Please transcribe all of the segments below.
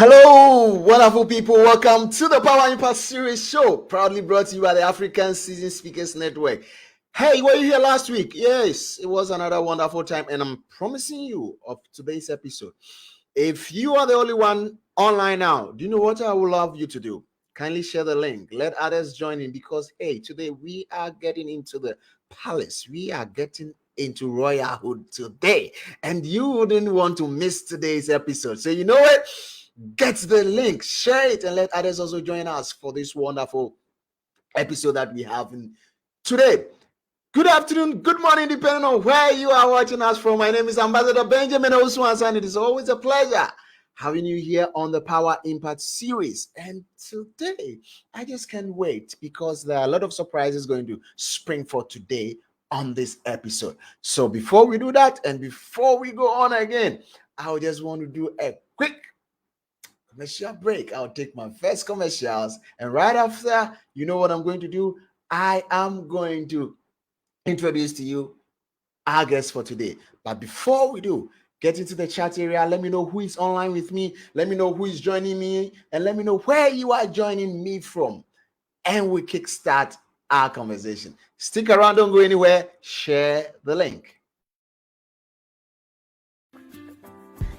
Hello, wonderful people. Welcome to the Power Impact Series show, proudly brought to you by the African Seasoned Speakers Network. Hey, were you here last week? Yes, it was another wonderful time, and I'm promising you of today's episode. If you are the only one online now, do you know what I would love you to do? Kindly share the link. Let others join in because, hey, today we are getting into the palace. We are getting into royalhood today, and you wouldn't want to miss today's episode. So, you know what? Get the link, share it, and let others also join us for this wonderful episode that we have in today. Good afternoon, good morning, depending on where you are watching us from. My name is Ambassador Benjamin Osuansa, and it is always a pleasure having you here on the Power Impact series. And today, I just can't wait because there are a lot of surprises going to spring for today on this episode. So before we do that, and before we go on again, I just want to do a quick commercial break. I'll take my first commercials, and right after, you know what I'm going to do? I am going to introduce to you our guest for today. But before we do, get into the chat area. Let me know who is online with me. Let me know who is joining me, and let me know where you are joining me from. And we kickstart our conversation. Stick around, don't go anywhere. Share the link.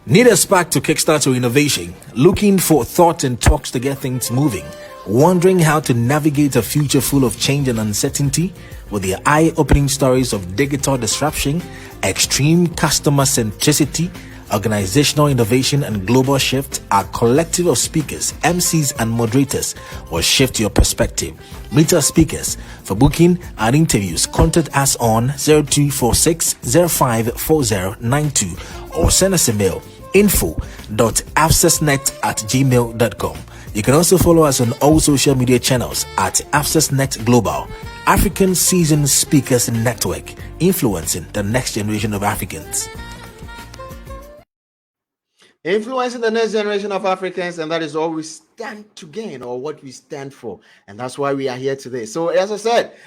Need a spark to kickstart your innovation? Looking for thought and talks to get things moving? Wondering how to navigate a future full of change and uncertainty? With the eye-opening stories of digital disruption, extreme customer centricity, organizational innovation, and global shift, our collective of speakers, MCs, and moderators will shift your perspective. Meet our speakers. For booking and interviews, contact us on 0246 054092 or send us a mail info.abscessnet@gmail.com. You can also follow us on all social media channels at AbscessNet Global, African Seasoned Speakers Network, influencing the next generation of Africans. Influencing the next generation of Africans, and that is all we stand to gain, or what we stand for. And that's why we are here today. So, as I said,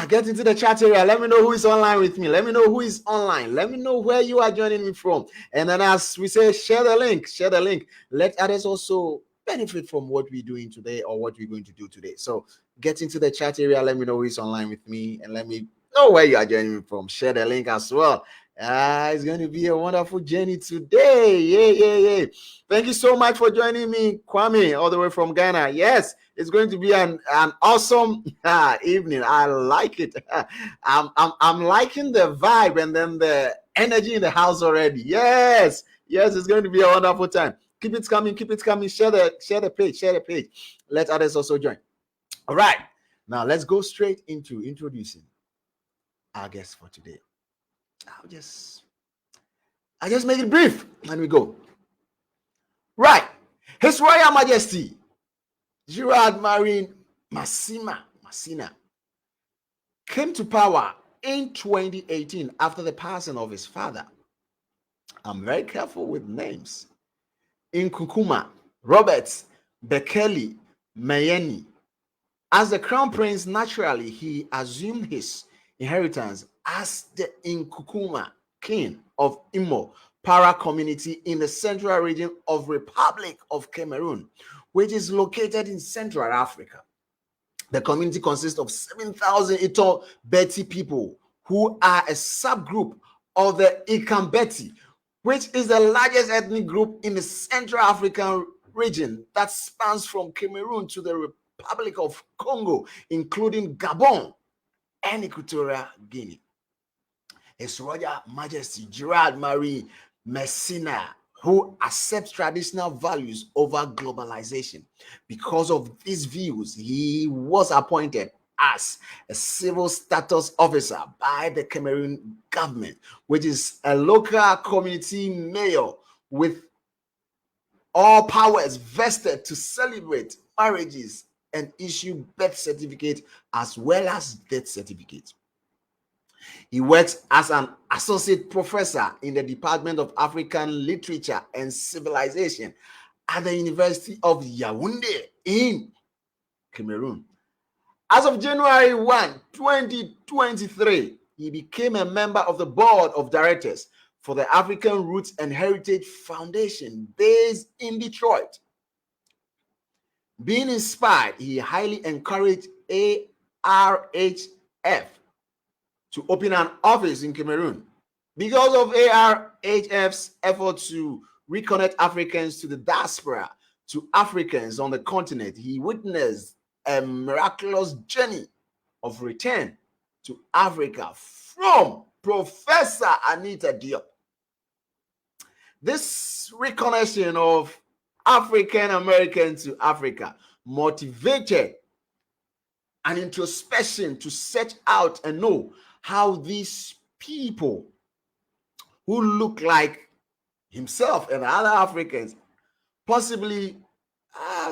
get into the chat area. Let me know who is online with me. Let me know who is online. Let me know where you are joining me from. And then, as we say, share the link. Share the link. Let others also benefit from what we're doing today or what we're going to do today. So, get into the chat area. Let me know who is online with me, and let me know where you are joining me from. Share the link as well. It's going to be a wonderful journey today. Yeah. Thank you so much for joining me, Kwame, all the way from Ghana. Yes, it's going to be an awesome evening. I like it. I'm liking the vibe and then the energy in the house already. Yes, it's going to be a wonderful time. Keep it coming. Share the page. Let others also join. All right. Now let's go straight into introducing our guest for today. I just make it brief and we go. Right. His Royal Majesty Gerard Marine Messina came to power in 2018 after the passing of his father. I'm very careful with names. Nkukuma Robert Bekele Mayeni. As the crown prince, naturally he assumed his inheritance as the Nkukuma king of Imo Para community in the central region of Republic of Cameroon, which is located in Central Africa. The community consists of 7,000 Ito Beti people who are a subgroup of the Ikambeti, which is the largest ethnic group in the Central African region that spans from Cameroon to the Republic of Congo, including Gabon and Equatorial Guinea. His Royal Majesty Gerard Marie Messina, who accepts traditional values over globalization. Because of these views, he was appointed as a civil status officer by the Cameroon government, which is a local community mayor with all powers vested to celebrate marriages and issue birth certificate as well as death certificate. He works as an associate professor in the Department of African Literature and Civilization at the University of Yaoundé in Cameroon. As of January 1, 2023, he became a member of the board of directors for the African Roots and Heritage Foundation based in Detroit. Being inspired, he highly encouraged ARHF to open an office in Cameroon. Because of ARHF's effort to reconnect Africans to the diaspora, to Africans on the continent, he witnessed a miraculous journey of return to Africa from Professor Anita Diop. This reconnection of African Americans to Africa motivated an introspection to search out and know how these people who look like himself and other Africans, possibly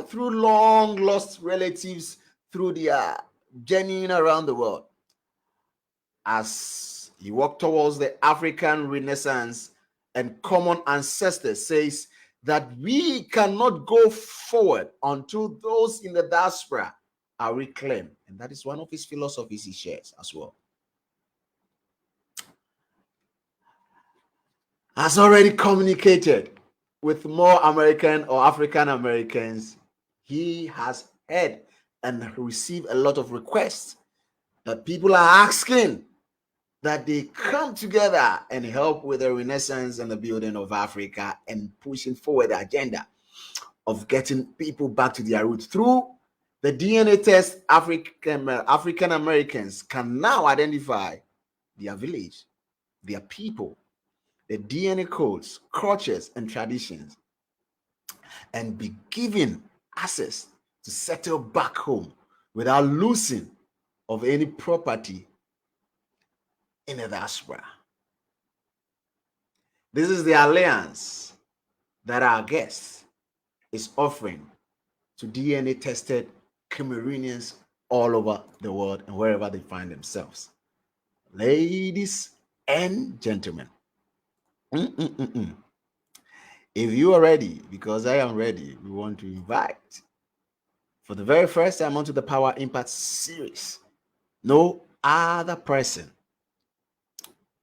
through long lost relatives, through their journeying around the world, as he walked towards the African Renaissance and common ancestors, says that we cannot go forward until those in the diaspora are reclaimed. And that is one of his philosophies he shares as well. Has already communicated with more American or African Americans. He has heard and received a lot of requests that people are asking that they come together and help with the renaissance and the building of Africa and pushing forward the agenda of getting people back to their roots. Through the DNA test, African Americans can now identify their village, their people, the DNA codes, cultures, and traditions, and be given access to settle back home without losing of any property in the diaspora. This is the alliance that our guest is offering to DNA tested Cameroonians all over the world and wherever they find themselves. Ladies and gentlemen, if you are ready, because I am ready, we want to invite for the very first time onto the Power Impact series no other person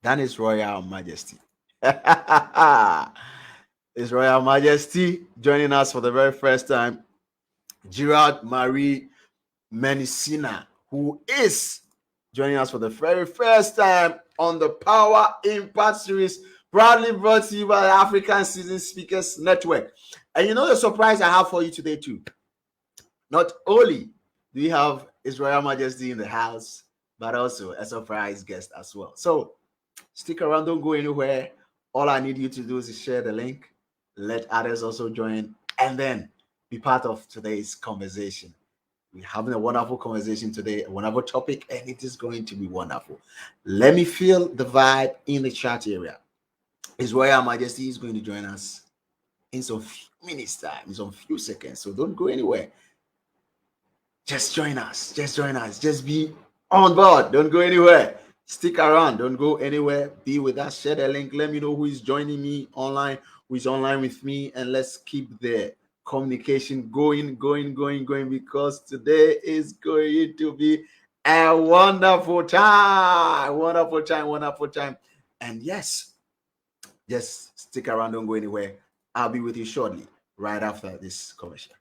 than His Royal Majesty. His Royal Majesty joining us for the very first time, Gerard Marie Messina, who is joining us for the very first time on the Power Impact series, proudly brought to you by the African Seasoned Speakers Network. And you know the surprise I have for you today too. Not only do we have His Royal Majesty in the house, but also a surprise guest as well. So stick around, don't go anywhere. All I need you to do is share the link, let others also join, and then be part of today's conversation. We're having a wonderful conversation today, a wonderful topic, and it is going to be wonderful. Let me feel the vibe in the chat area. His Royal Majesty is going to join us in some few minutes time, in some few seconds. So don't go anywhere. Just join us. Just join us. Just be on board. Don't go anywhere. Stick around. Don't go anywhere. Be with us. Share the link. Let me know who is joining me online, who is online with me, and let's keep the communication going, because today is going to be a wonderful time. Wonderful time. And yes, just stick around. Don't go anywhere. I'll be with you shortly, right after this commercial.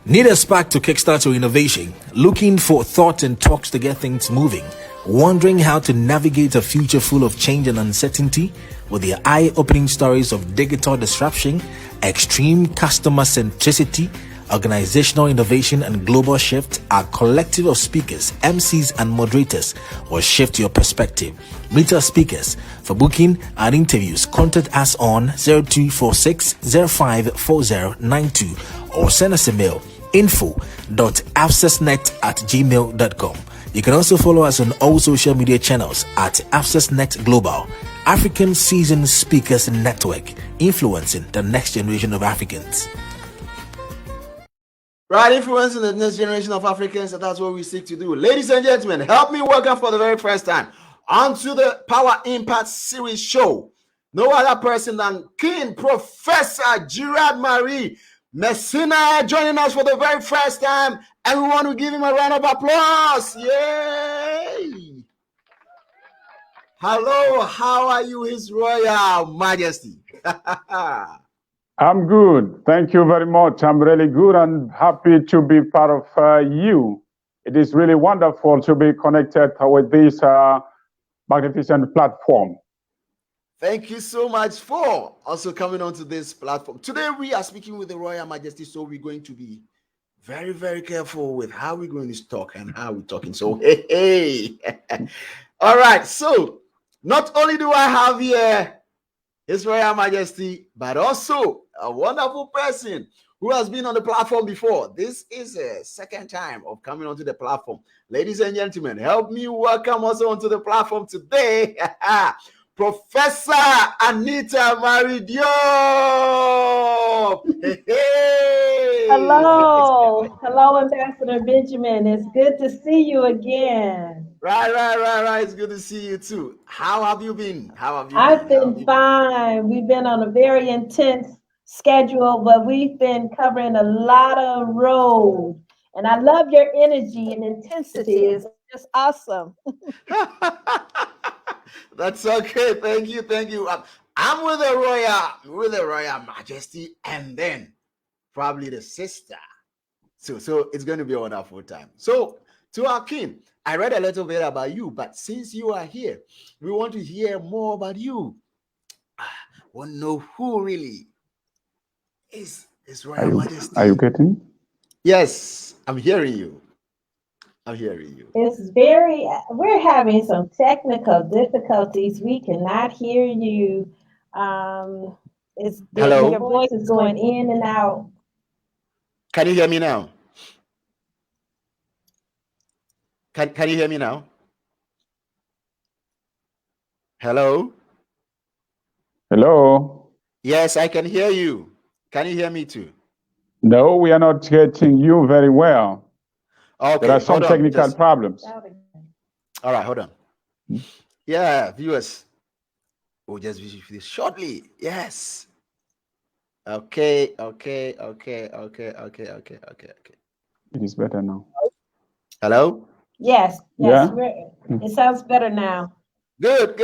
Need a spark to kickstart your innovation? Looking for thought and talks to get things moving? Wondering how to navigate a future full of change and uncertainty? With the eye-opening stories of digital disruption, extreme customer centricity, organizational innovation, and global shift, our collective of speakers, MCs, and moderators will shift your perspective. Meet our speakers. For booking and interviews, contact us on 0246 054092 or send us a mail info.accessnet@gmail.com. You can also follow us on all social media channels at AccessNet Global, African Seasoned Speakers Network, influencing the next generation of Africans. Right, influencing the next generation of Africans, and that's what we seek to do. Ladies and gentlemen, help me welcome for the very first time onto the Power Impact series show no other person than King Professor Gerard Marie Messina joining us for the very first time, and we want to give him a round of applause. Yay! Hello, how are you, His Royal Majesty? I'm good. Thank you very much. I'm really good and happy to be part of you. It is really wonderful to be connected with this magnificent platform. Thank you so much for also coming onto this platform. Today we are speaking with the Royal Majesty, so we're going to be very, very careful with how we're going to talk and how we're talking. So, hey. All right. So, not only do I have here His Royal Majesty, but also a wonderful person who has been on the platform before. This is a second time of coming onto the platform. Ladies and gentlemen, help me welcome also onto the platform today, Professor Anita Maridio. Hey. Hello, Ambassador Benjamin. It's good to see you again. Right. It's good to see you too. How have you been? I've been fine. We've been on a very intense schedule, but we've been covering a lot of road. And I love your energy and intensity. It's just awesome. That's okay. Thank you. I'm with the Royal Majesty, and then probably the sister. So it's going to be a wonderful time. So to our king, I read a little bit about you, but since you are here, we want to hear more about you. Want to know who really is His Royal Majesty. Are you getting? Yes, I'm hearing you. We're having some technical difficulties. We cannot hear you. Hello? Your voice is going in and out. Can you hear me now? Can you hear me now? Hello? Hello? Yes, I can hear you. Can you hear me too? No, we are not getting you very well. Okay, there are some technical problems. All right, hold on. Yeah, viewers, we'll just visit this shortly. Yes. Okay. It is better now. Hello? Yes. Yeah? It sounds better now. Good.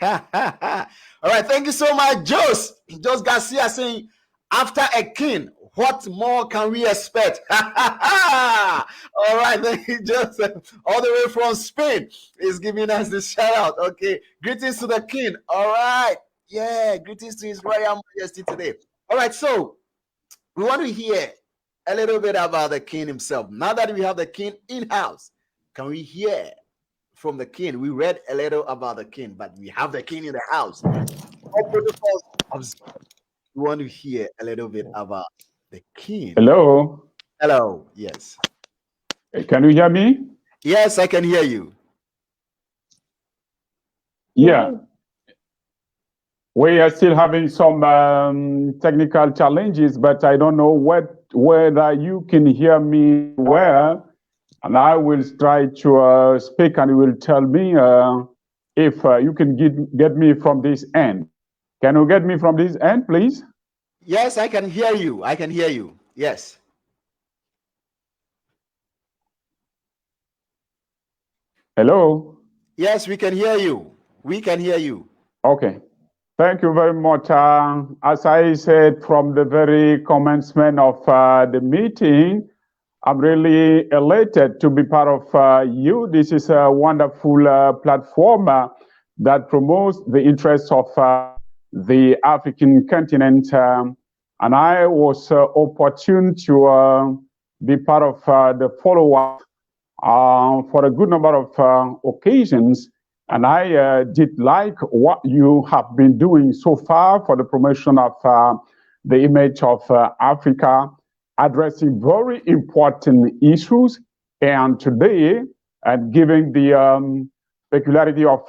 All right, thank you so much, Jos Garcia saying, after a king, what more can we expect? All right, thank you, Joseph, all the way from Spain is giving us this shout out. Okay, greetings to the king. All right, yeah, greetings to His Royal Majesty today. All right, so we want to hear a little bit about the king himself. Now that we have the king in house, can we hear from the king? We read a little about the king, but we have the king in the house. We want to hear a little bit about the king. Hello, yes. Can you hear me? Yes, I can hear you. Yeah. We are still having some technical challenges, but I don't know whether you can hear me well. And I will try to speak, and you will tell me if you can get me from this end. Can you get me from this end, please? Yes, I can hear you. Yes. Hello? Yes, we can hear you. Okay. Thank you very much. As I said from the very commencement of the meeting, I'm really elated to be part of you. This is a wonderful platform that promotes the interests of the African continent. And I was opportune to be part of the follow-up for a good number of occasions. And I did like what you have been doing so far for the promotion of the image of Africa, addressing very important issues. And today, given the peculiarity of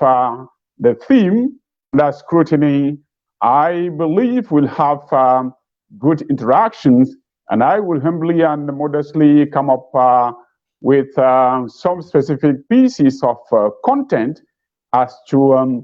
the theme, the scrutiny, I believe we'll have good interactions. And I will humbly and modestly come up with some specific pieces of content as to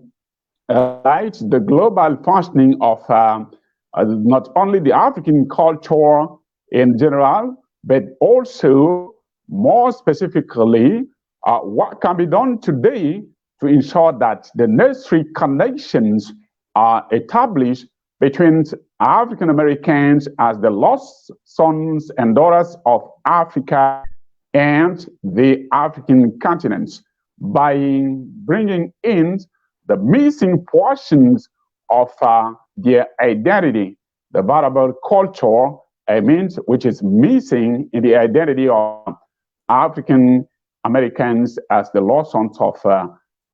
light the global functioning of not only the African culture in general, but also more specifically, what can be done today to ensure that the necessary connections are established between African Americans as the lost sons and daughters of Africa and the African continents by bringing in the missing portions of their identity, the variable culture, which is missing in the identity of African Americans as the lost sons of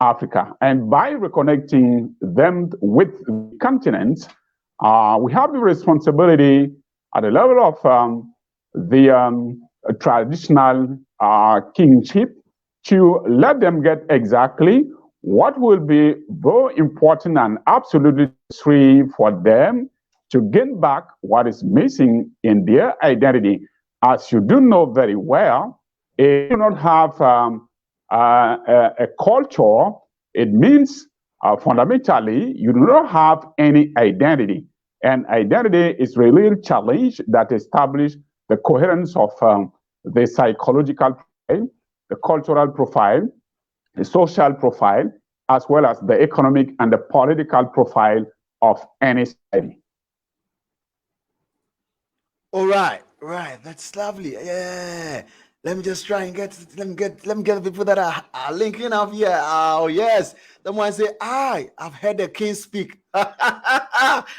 Africa. And by reconnecting them with the continent, we have the responsibility at the level of the traditional kingship to let them get exactly what will be very important and absolutely necessary for them to gain back what is missing in their identity. As you do know very well, if you do not have a culture, it means fundamentally you do not have any identity. And identity is really a challenge that establishes the coherence of the psychological profile, the cultural profile, the social profile, as well as the economic and the political profile of any society. All right, that's lovely. Yeah. Let me just try and let me get the people that are linking up here. Oh yes, someone say, I've heard the king speak. All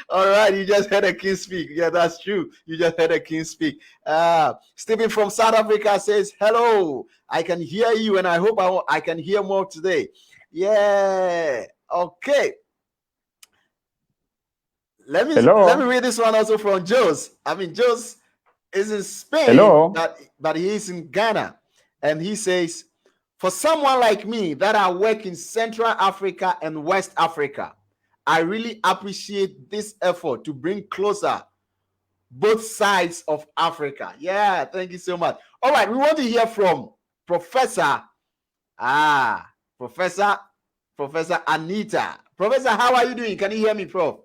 right, you just heard the king speak. Yeah, that's true. You just heard the king speak. Stephen from South Africa says, hello, I can hear you, and I hope I can hear more today. Yeah. Okay. Let me read this one also from Jos. Jos is in Spain, but he is in Ghana. And he says, for someone like me that I work in Central Africa and West Africa, I really appreciate this effort to bring closer both sides of Africa. Yeah, thank you so much. All right, we want to hear from Professor Anita. Professor, how are you doing? Can you hear me, Prof?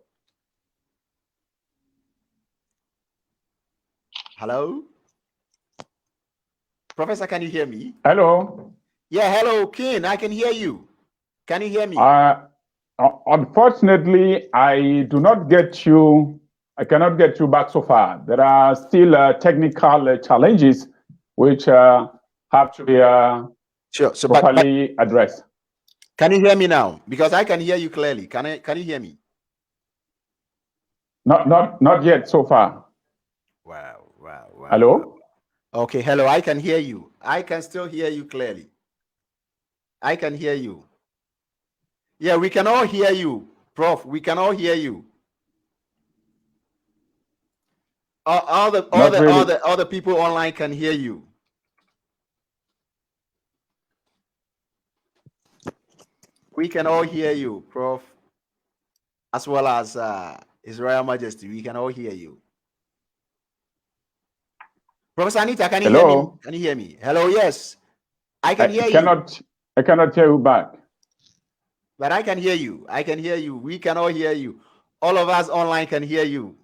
Hello? Professor, can you hear me? Hello? Yeah, hello, Ken. I can hear you. Can you hear me? Unfortunately, I do not get you. I cannot get you back so far. There are still technical challenges which have to be properly addressed. Can you hear me now? Because I can hear you clearly. Can you hear me? Not yet so far. Wow. Hello? Wow. Okay, hello. I can hear you. I can still hear you clearly. I can hear you. Yeah, we can all hear you, Prof. We can all hear you. All the people online can hear you. We can all hear you, Prof. As well as His Royal Majesty. We can all hear you. Professor Anita, can you hear me? Can you hear me? Hello, yes. I can hear you. I cannot hear you back. But I can hear you. I can hear you. We can all hear you. All of us online can hear you.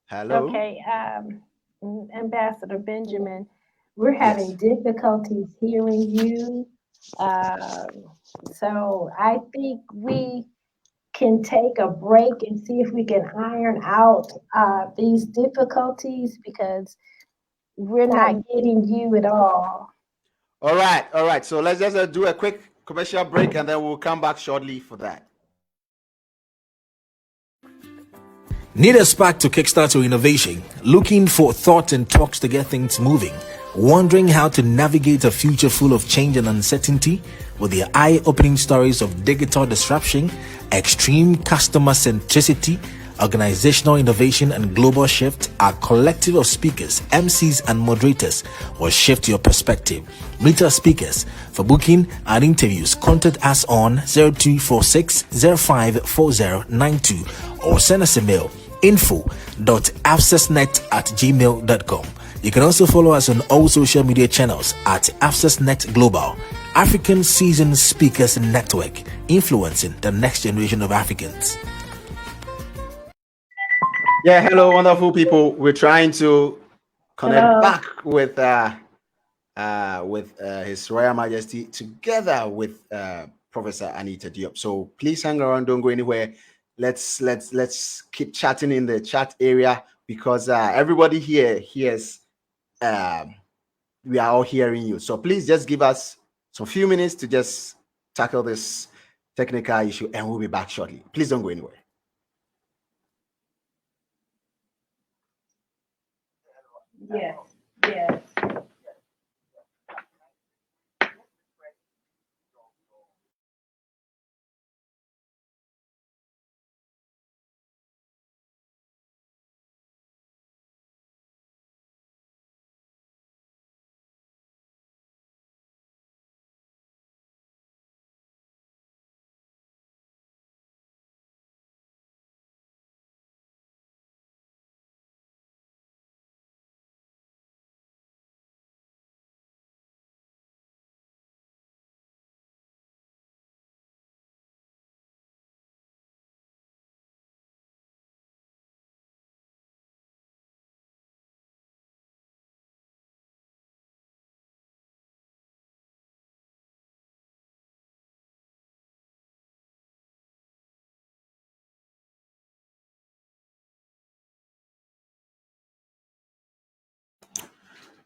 Hello? Okay, Ambassador Benjamin, we're having difficulties hearing you. So I think we can take a break and see if we can iron out these difficulties, because we're not getting you at all. All right. So let's just do a quick commercial break, and then we'll come back shortly for that. Need a spark to kickstart your innovation? Looking for thought and talks to get things moving? Wondering how to navigate a future full of change and uncertainty? With the eye-opening stories of digital disruption, extreme customer centricity, organizational innovation, and global shift, our collective of speakers, MCs, and moderators will shift your perspective. Meet our speakers. For booking and interviews, contact us on 0246 054092 or send us a mail info.accessnet@gmail.com. You can also follow us on all social media channels at AccessNet Global, African Seasoned Speakers Network, influencing the next generation of Africans. Yeah, hello, wonderful people. We're trying to connect back with His Royal Majesty together with Professor Anita Diop. So please hang around, don't go anywhere. Let's keep chatting in the chat area, because everybody here hears. We are all hearing you. So please just give us some few minutes to just tackle this technical issue, and we'll be back shortly. Please don't go anywhere. Yes, yes.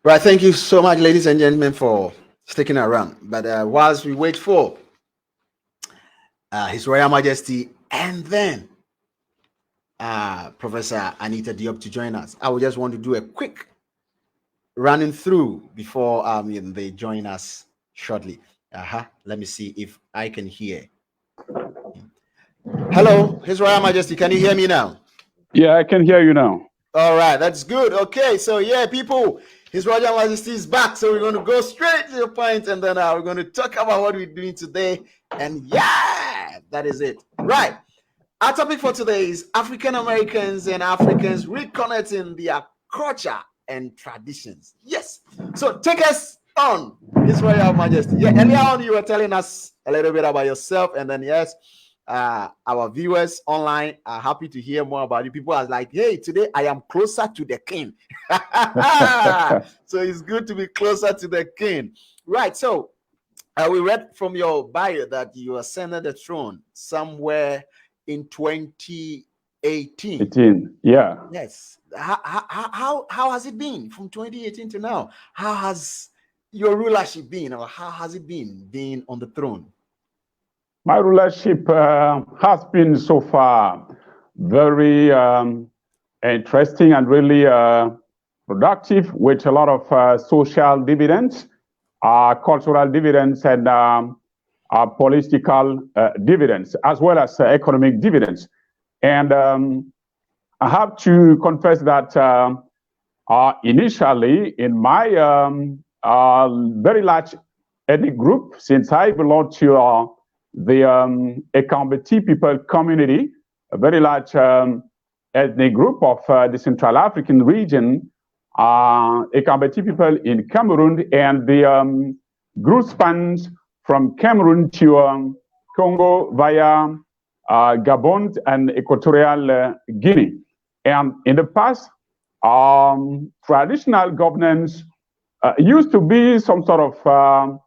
Right, thank you so much, ladies and gentlemen, for sticking around. But whilst we wait for His Royal Majesty and then Professor Anita Diop to join us, I would just want to do a quick running through before they join us shortly. Let me see if I can hear. Hello, His Royal Majesty, can you hear me now? Yeah, I can hear you now. All right, that's good. Okay, so yeah, people, His Royal Majesty is back, so we're going to go straight to the point, and then we're going to talk about what we're doing today. And yeah, that is it. Right. Our topic for today is African Americans and Africans reconnecting their culture and traditions. Yes. So take us on, His Royal Majesty. Yeah, earlier on you were telling us a little bit about yourself, and then yes, our viewers online are happy to hear more about you. People are like, hey, today I am closer to the king. So it's good to be closer to the king. Right. So we read from your bio that you ascended the throne somewhere in 2018. 18, yeah. Yes. How has it been from 2018 to now? How has your rulership been, or how has it been being on the throne? My rulership has been so far very interesting and really productive, with a lot of social dividends, cultural dividends, and political dividends, as well as economic dividends. And I have to confess that initially, in my very large ethnic group, since I belong to the Ekambeti people community, a very large ethnic group of the Central African region, Ekambeti people in Cameroon, and the group spans from Cameroon to Congo via Gabon and Equatorial Guinea. And in the past, traditional governance used to be some sort of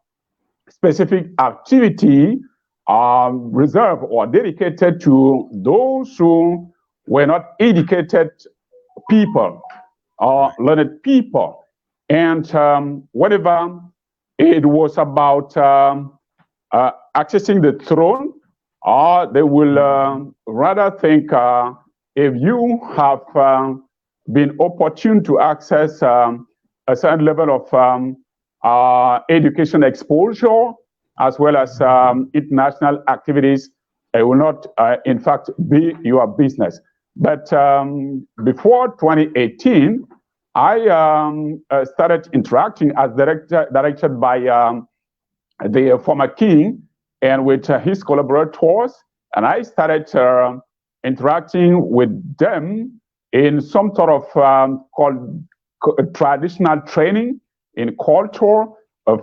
specific activity reserved or dedicated to those who were not educated people or learned people. And whenever it was about accessing the throne, they will rather think if you have been opportune to access a certain level of education exposure, as well as international activities, it will not, in fact, be your business. But before 2018, I started interacting as directed by the former king and with his collaborators, and I started interacting with them in some sort of called traditional training in culture,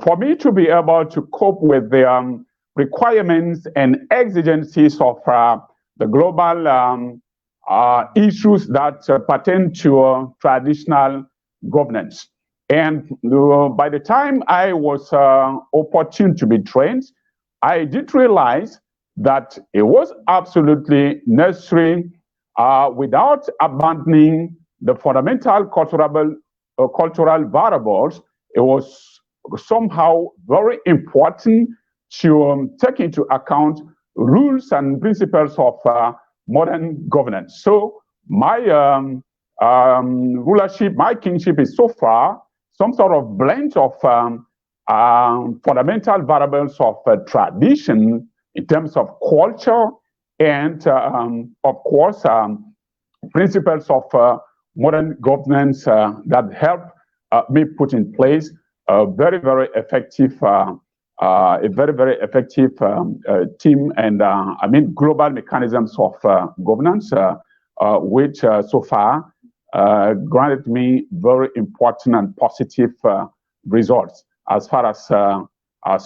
for me to be able to cope with the requirements and exigencies of the global issues that pertain to traditional governance. And by the time I was opportune to be trained, I did realize that it was absolutely necessary, without abandoning the fundamental cultural variables. It was somehow very important to take into account rules and principles of modern governance. So my rulership, my kingship is so far some sort of blend of fundamental variables of tradition in terms of culture and, of course, principles of modern governance that help me put in place a very, very effective team and global mechanisms of governance, which so far granted me very important and positive results as far as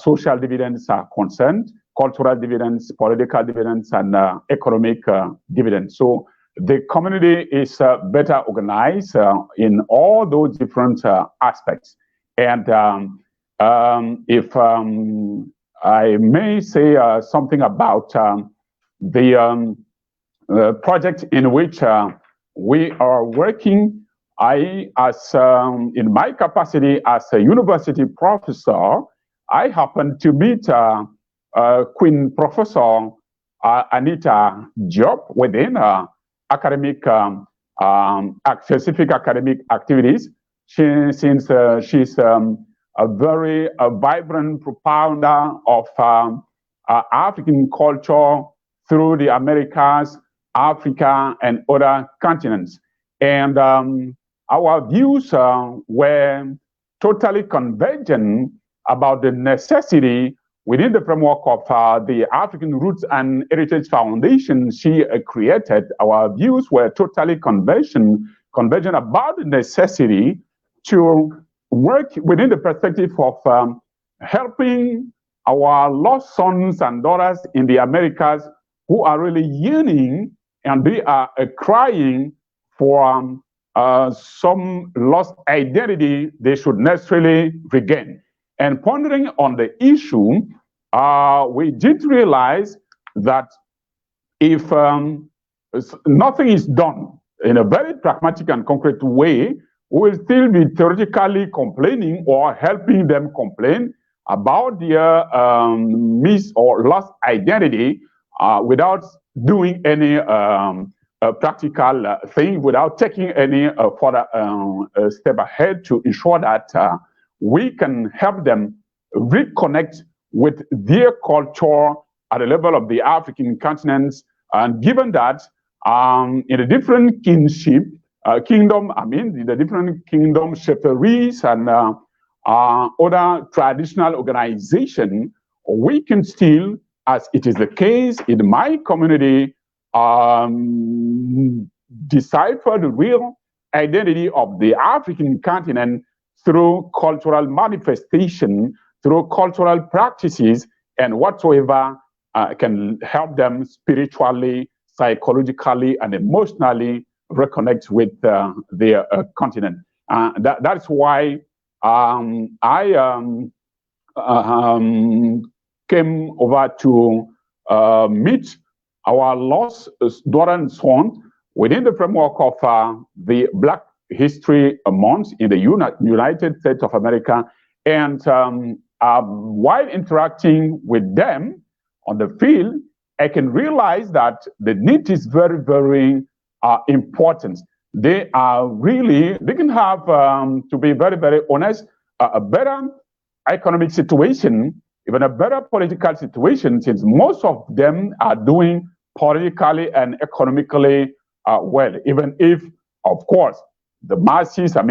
social dividends are concerned, cultural dividends, political dividends, and economic dividends. So the community is better organized in all those different aspects. And if I may say something about the project in which we are working, in my capacity as a university professor, I happened to meet Queen Professor Anita Diop within academic, specific academic activities, since she's a very vibrant propounder of African culture through the Americas, Africa, and other continents. And our views were totally convergent about the necessity within the framework of the African Roots and Heritage Foundation she created. Our views were totally convergent about the necessity to work within the perspective of helping our lost sons and daughters in the Americas who are really yearning and they are crying for some lost identity they should necessarily regain. And pondering on the issue, we did realize that if nothing is done in a very pragmatic and concrete way, we will still be theoretically complaining or helping them complain about their missed or lost identity without doing any practical thing, without taking any further step ahead to ensure that we can help them reconnect with their culture at the level of the African continents. And given that in a different kingdom, the different kingdom shepherdries and other traditional organizations, we can still, as it is the case in my community, decipher the real identity of the African continent through cultural manifestation, through cultural practices, and whatsoever can help them spiritually, psychologically, and emotionally reconnect with their continent. That's why I came over to meet our lost daughter and son within the framework of the Black History Month in the United States of America. And while interacting with them on the field, I can realize that the need is very, very important. They can have, to be very, very honest, a better economic situation, even a better political situation, since most of them are doing politically and economically well, even if, of course, the masses, the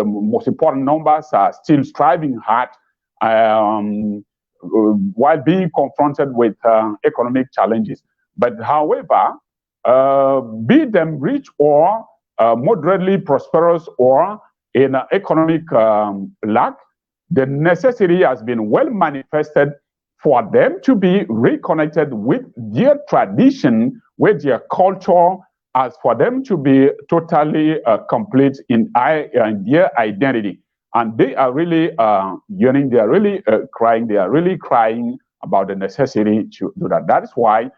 most important numbers are still striving hard while being confronted with economic challenges. But however, be them rich or moderately prosperous or in economic lack, the necessity has been well manifested for them to be reconnected with their tradition, with their culture, as for them to be totally complete in their identity. And they are really yearning, they are really crying, they are really crying about the necessity to do that. That is why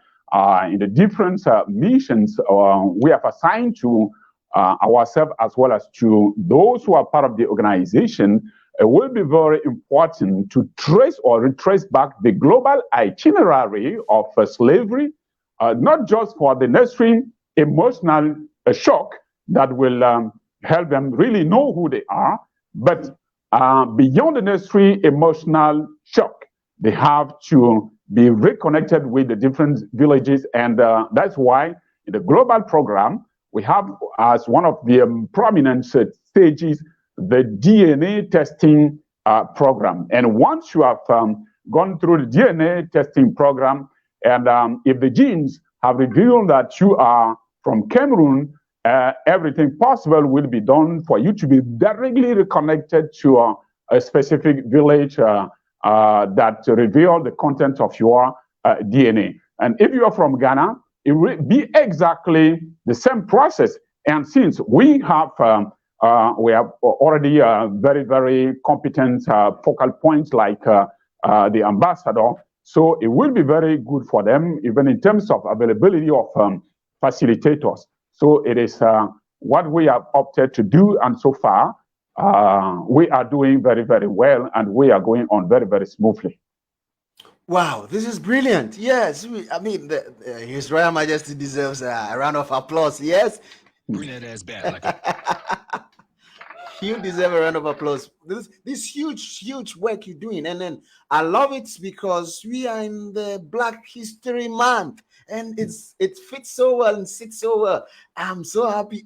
in the different missions we have assigned to ourselves as well as to those who are part of the organization, it will be very important to trace or retrace back the global itinerary of slavery, not just for the necessary emotional shock that will help them really know who they are, but beyond the necessary emotional shock, they have to be reconnected with the different villages. And that's why in the global program, we have as one of the prominent stages, the DNA testing program. And once you have gone through the DNA testing program, and if the genes have revealed that you are from Cameroon, everything possible will be done for you to be directly reconnected to a specific village that reveal the content of your DNA. And if you are from Ghana, it will be exactly the same process. And since we have already very, very competent focal points like the ambassador, so it will be very good for them, even in terms of availability of facilitators. So it is what we have opted to do, and so far we are doing very, very well, and we are going on very, very smoothly. Wow, this is brilliant. Yes, I mean, His Royal Majesty deserves a round of applause. Yes, Bring that ass back. Like you deserve a round of applause. This huge work you're doing, and then I love it because we are in the Black History Month, and it fits so well and sits so well. I'm so happy.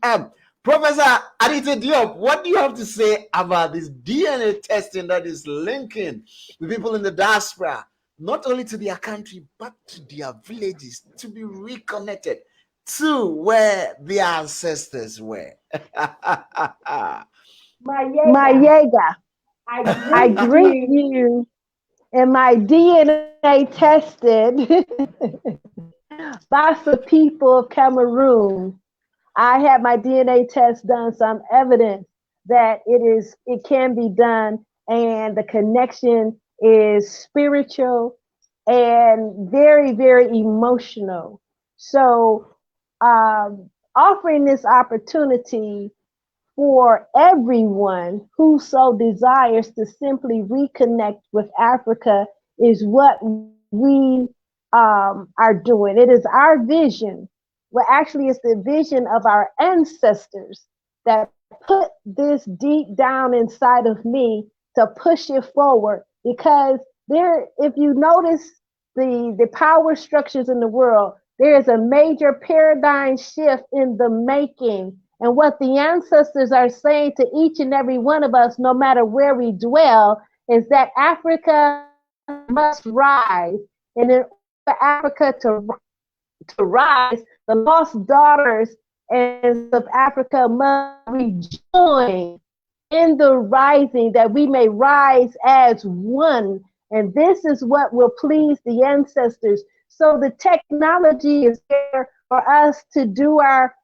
Professor Adite Diop, what do you have to say about this DNA testing that is linking the people in the diaspora, not only to their country, but to their villages, to be reconnected to where their ancestors were? My Jaeger, I greet you and my DNA tested by the people of Cameroon. I had my DNA test done, so I'm evident that it can be done, and the connection is spiritual and very, very emotional. So offering this opportunity for everyone who so desires to simply reconnect with Africa is what we are doing. It is our vision. Well, actually, it's the vision of our ancestors that put this deep down inside of me to push it forward. Because if you notice the power structures in the world, there is a major paradigm shift in the making. And what the ancestors are saying to each and every one of us, no matter where we dwell, is that Africa must rise. And in order for Africa to rise, the lost daughters of Africa must rejoin in the rising, that we may rise as one. And this is what will please the ancestors. So the technology is there for us to do our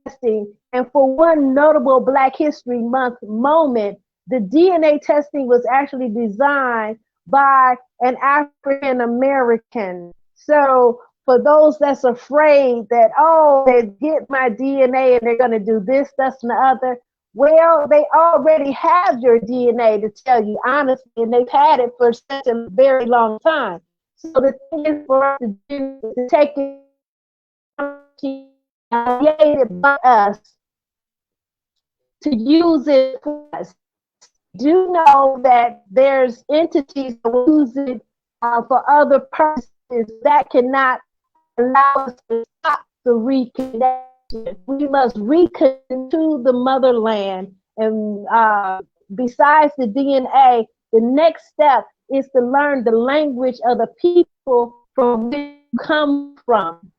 testing. And for one notable Black History Month moment, the DNA testing was actually designed by an African American. So for those that's afraid that, oh, they get my DNA and they're going to do this, that, and the other, well, they already have your DNA, to tell you honestly, and they've had it for such a very long time. So the thing is for us to do is to take it created by us, to use it for us. Do know that there's entities that will use it for other purposes that cannot allow us to stop the reconnection. We must reconnect to the motherland. And besides the DNA, the next step is to learn the language of the people from where you come from.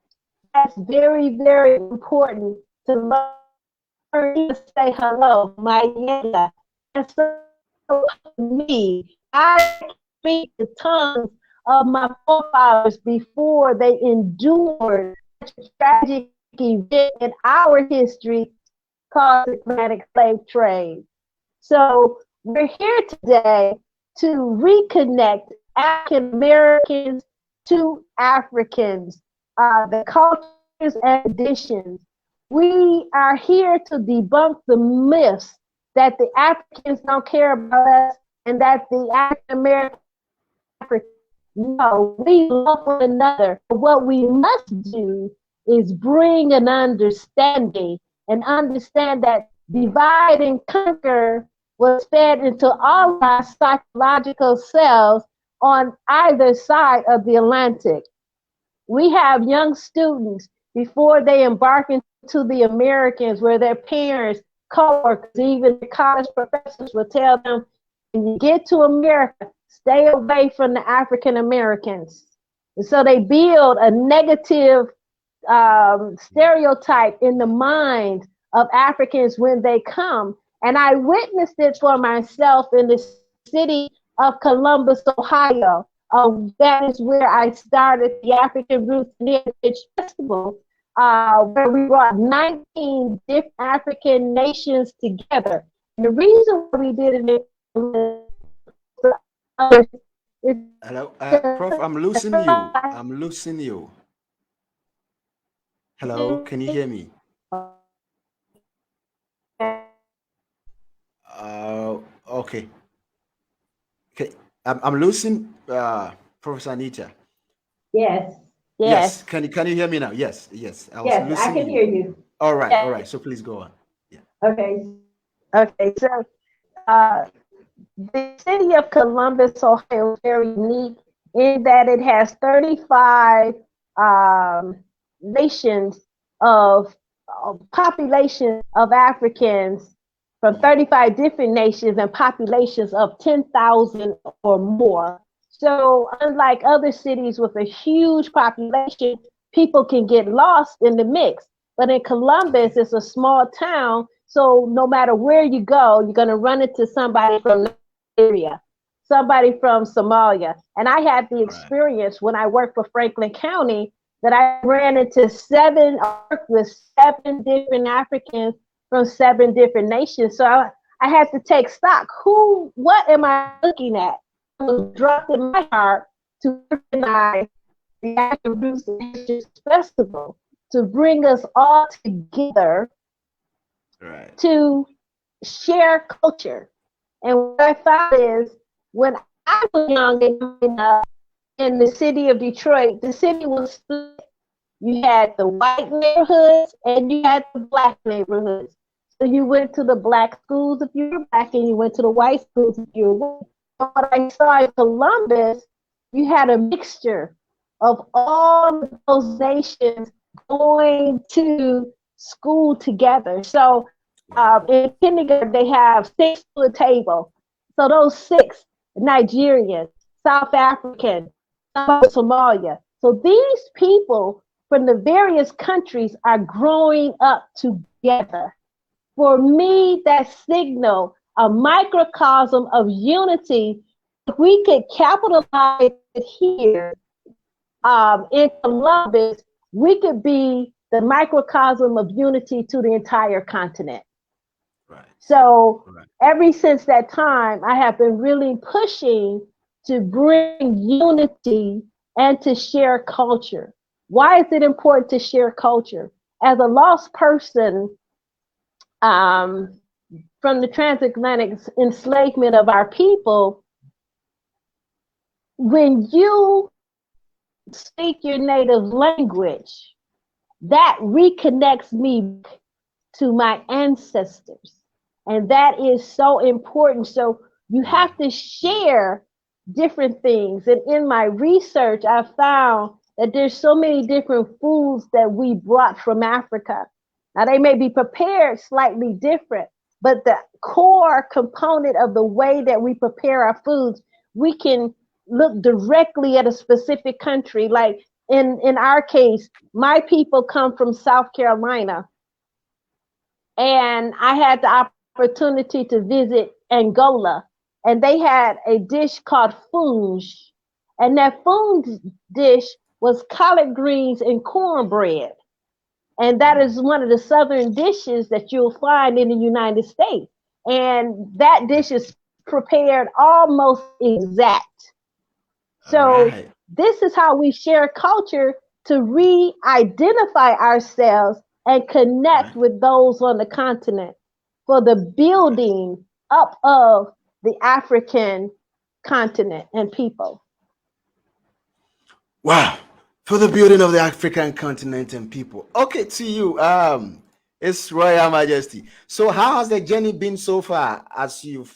That's very, very important to learn to say hello, my Yanga. And so me, I speak the tongues of my forefathers before they endured such a tragic event in our history called the Atlantic slave trade. So We're here today to reconnect African Americans to Africans, the cultures and traditions. We are here to debunk the myths that the Africans don't care about us and that the African Americans. No, we love one another. What we must do is bring an understanding and understand that divide and conquer was fed into all our psychological cells on either side of the Atlantic. We have young students before they embark into the Americans where their parents, co-workers, even the college professors will tell them, when you get to America, stay away from the African Americans. And so they build a negative stereotype in the mind of Africans when they come. And I witnessed it for myself in the city of Columbus, Ohio. That is where I started the African Roots and Heritage Festival, where we brought 19 different African nations together. And the reason why we did it is Hello, Prof. I'm losing you. I'm losing you. Hello, can you hear me? Okay. Okay, I'm losing Professor Anita. Yes. Yes. Can you hear me now? Yes. Yes. I was Yes, I losing can you. hear you. All right. Yes. All right. So please go on. Yeah. Okay. So the city of Columbus, Ohio, is very unique in that it has 35 nations of population of Africans from 35 different nations and populations of 10,000 or more. So unlike other cities with a huge population, people can get lost in the mix. But in Columbus, it's a small town, so no matter where you go, you're going to run into somebody from Nigeria, somebody from Somalia. And I had the experience when I worked for Franklin County that I ran into with 7 different Africans from 7 different nations. So I had to take stock. What am I looking at? It was dropped in my heart to recognize the African Roots and Heritage Festival to bring us all together to share culture. And what I found is when I was young in the city of Detroit, the city was split. You had the white neighborhoods and you had the black neighborhoods. So you went to the black schools if you were black, and you went to the white schools if you were white. But what I saw in Columbus, you had a mixture of all of those nations going to school together. So in kindergarten, they have 6 to a table. So those 6, Nigerians, South African, Somalia. So these people from the various countries are growing up together. For me, that signal a microcosm of unity. If we could capitalize it here in Columbus, we could be the microcosm of unity to the entire continent. So ever since that time, I have been really pushing to bring unity and to share culture. Why is it important to share culture? As a lost person from the transatlantic enslavement of our people, when you speak your native language, that reconnects me to my ancestors. And that is so important. So you have to share different things. And in my research, I found that there's so many different foods that we brought from Africa. Now, they may be prepared slightly different, but the core component of the way that we prepare our foods, we can look directly at a specific country. Like in our case, my people come from South Carolina. And I had the opportunity to visit Angola, and they had a dish called funge. And that funge dish was collard greens and cornbread. And that is one of the southern dishes that you'll find in the United States. And that dish is prepared almost exact. So Right. this is how we share culture to re-identify ourselves and connect Right. with those on the continent for the building up of the African continent and people. Wow. For the building of the African continent and people. Okay, to you. It's Royal Majesty. So how has the journey been so far as you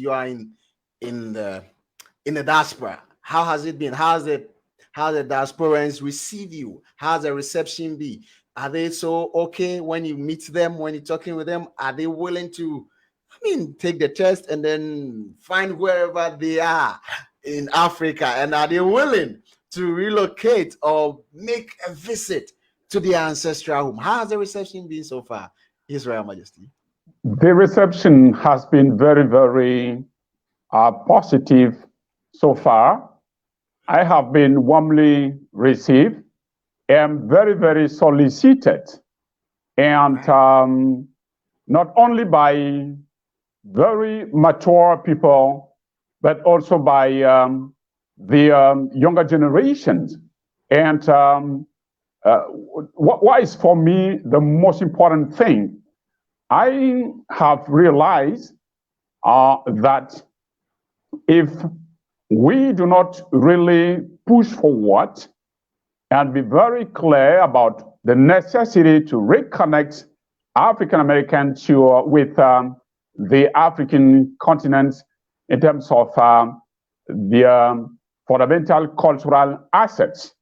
are in the diaspora? How has it been? How the diasporans receive you? How's the reception be? Are they so okay when you meet them, when you're talking with them? Are they willing to, take the test and then find wherever they are in Africa? And are they willing to relocate or make a visit to their ancestral home? How has the reception been so far, His Royal Majesty? The reception has been very, very positive so far. I have been warmly received and very, very solicited. And not only by very mature people, but also by the younger generations. And what is for me the most important thing, I have realized that if we do not really push forward and be very clear about the necessity to reconnect African Americans with the African continent in terms of the fundamental cultural assets,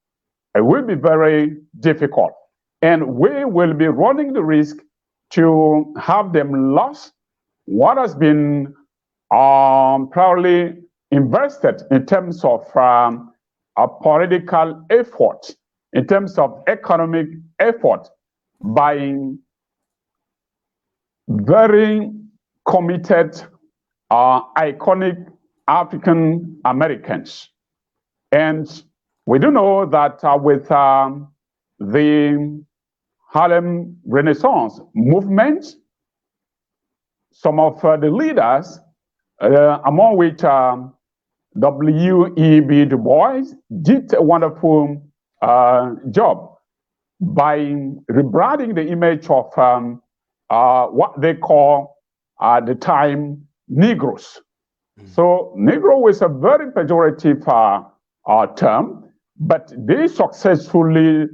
it will be very difficult. And we will be running the risk to have them lost what has been probably invested in terms of a political effort, in terms of economic effort by very committed, iconic African Americans. And we do know that with the Harlem Renaissance movement, some of the leaders, among which W.E.B. Du Bois, did a wonderful job by rebranding the image of what they call at the time Negroes. So Negro is a very pejorative term, but they successfully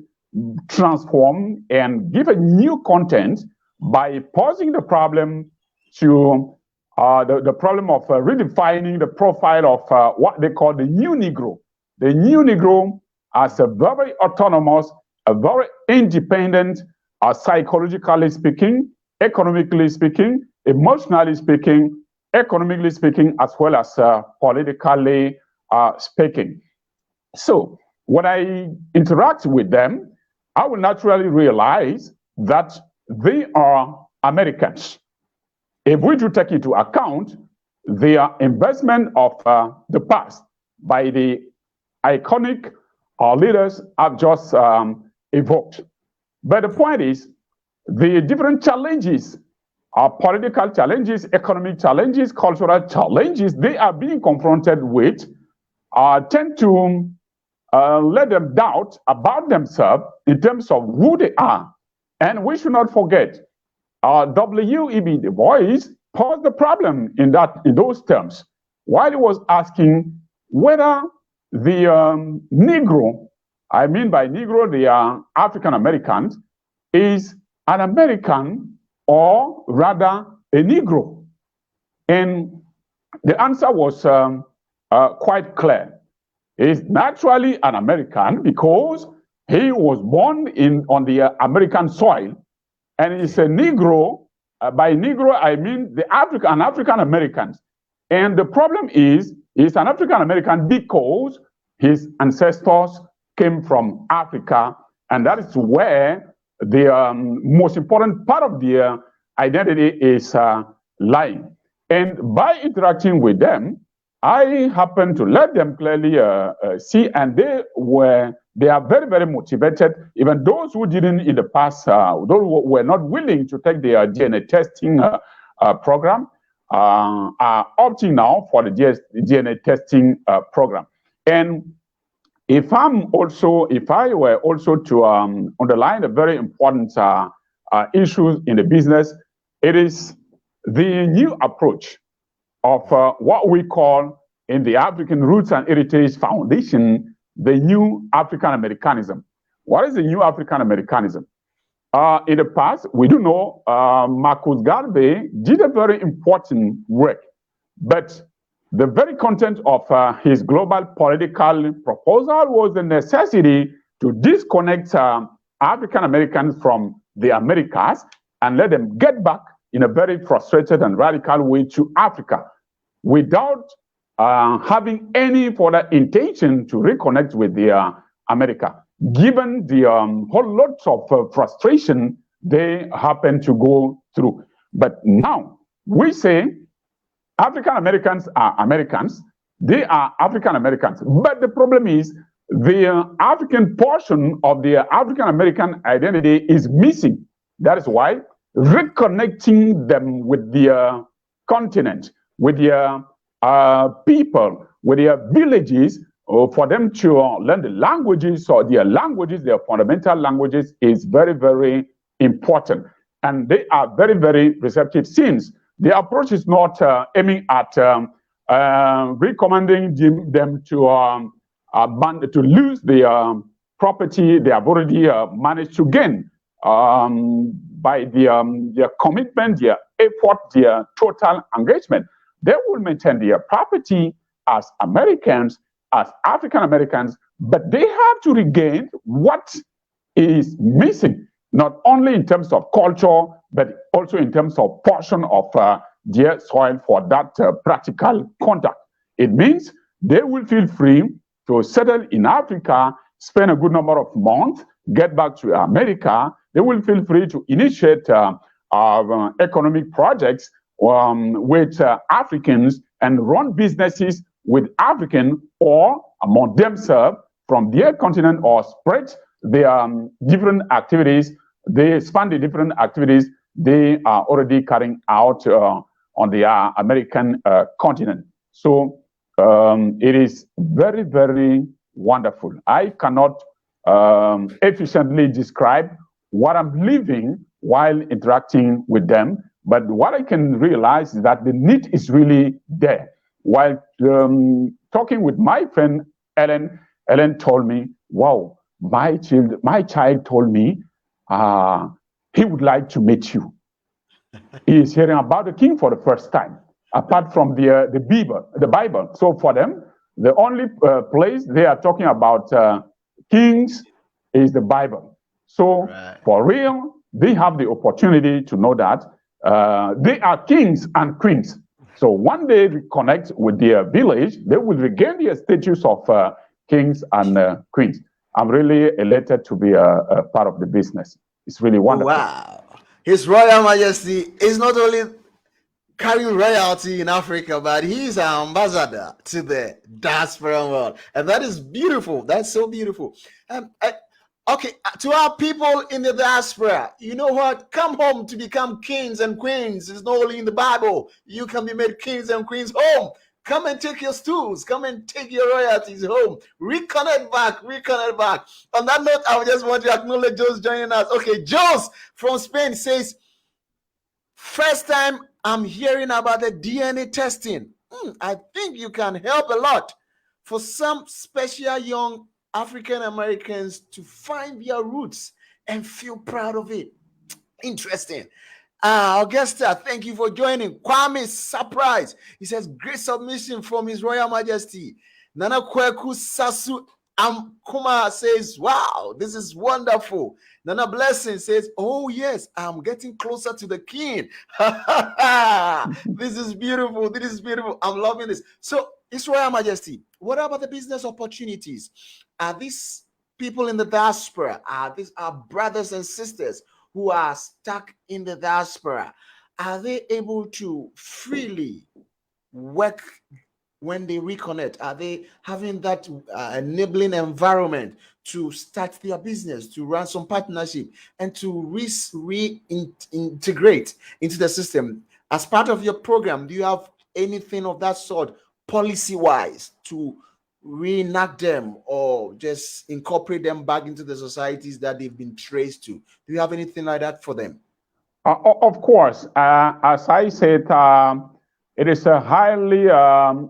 transform and give a new content by posing the problem to the problem of redefining the profile of what they call the new Negro. The new Negro as a very autonomous, a very independent, psychologically speaking, economically speaking, emotionally speaking, economically speaking, as well as politically speaking. So when I interact with them, I will naturally realize that they are Americans. If we do take into account the investment of the past by the iconic leaders I've just evoked. But the point is, the different challenges, political challenges, economic challenges, cultural challenges they are being confronted with tend to let them doubt about themselves in terms of who they are. And we should not forget, W.E.B. Du Bois posed the problem in those terms, while he was asking whether the Negro, I mean by Negro, the African Americans, is an American or rather a Negro. And the answer was quite clear. He's naturally an American because he was born on the American soil, and he's a Negro. By Negro, I mean African Americans. And the problem is, he's an African American because his ancestors came from Africa, and that is where the most important part of their identity is lying. And by interacting with them, I happened to let them clearly see, and they are very, very motivated. Even those who didn't in the past, those who were not willing to take their DNA testing program, are opting now for the DNA testing program. And if I were also to underline a very important issue in the business, it is the new approach of what we call in the African Roots and Heritage Foundation, the new African Americanism. What is the new African Americanism? In the past, we do know Marcus Garvey did a very important work, but the very content of his global political proposal was the necessity to disconnect African Americans from the Americas and let them get back in a very frustrated and radical way to Africa without having any further intention to reconnect with the America, given the whole lot of frustration they happen to go through. But now we say African Americans are Americans, they are African Americans. But the problem is the African portion of the African American identity is missing. That is why reconnecting them with the continent, with their people, with their villages, for them to learn the languages or their languages, their fundamental languages, is very, very important. And they are very, very receptive since the approach is not aiming at recommending them to lose the property they have already managed to gain by their commitment, their effort, their total engagement. They will maintain their property as Americans, as African Americans, but they have to regain what is missing, not only in terms of culture, but also in terms of portion of their soil for that practical contact. It means they will feel free to settle in Africa, spend a good number of months, get back to America. They will feel free to initiate economic projects with Africans and run businesses with African or among themselves from their continent, or spread their different activities. They expand the different activities they are already carrying out on the American continent. So it is very, very wonderful. I cannot efficiently describe what I'm living while interacting with them, but what I can realize is that the need is really there. While talking with my friend Ellen told me, wow, my child told me he would like to meet you. He is hearing about the king for the first time, apart from the Bible. So for them, the only place they are talking about kings is the Bible. So for real, they have the opportunity to know that they are kings and queens. So one day they connect with their village, they will regain their status of kings and queens. I'm really elated to be a part of the business. It's really wonderful. Wow. His Royal Majesty is not only carrying royalty in Africa, but he's an ambassador to the diaspora world. And that is beautiful. That's so beautiful. Okay, to our people in the diaspora, you know what? Come home to become kings and queens. It's not only in the Bible. You can be made kings and queens home. Come and take your stools. Come and take your royalties home. Reconnect back. On that note, I just want to acknowledge those joining us. Okay, Jos from Spain says, first time I'm hearing about the DNA testing. I think you can help a lot for some special young African Americans to find their roots and feel proud of it. Interesting. Augusta, thank you for joining. Kwame, surprise. He says, great submission from His Royal Majesty. Nana Kweku Sasu Amkuma says, wow, this is wonderful. Nana Blessing says, oh yes, I'm getting closer to the king. This is beautiful. This is beautiful. I'm loving this. So, His Royal Majesty, what about the business opportunities? Are these people in the diaspora? Are these our brothers and sisters who are stuck in the diaspora? Are they able to freely work when they reconnect? Are they having that enabling environment to start their business, to run some partnership, and to reintegrate into the system? As part of your program, do you have anything of that sort, policy-wise, to reenact them or just incorporate them back into the societies that they've been traced to? Do you have anything like that for them? Of course, as I said, it is a highly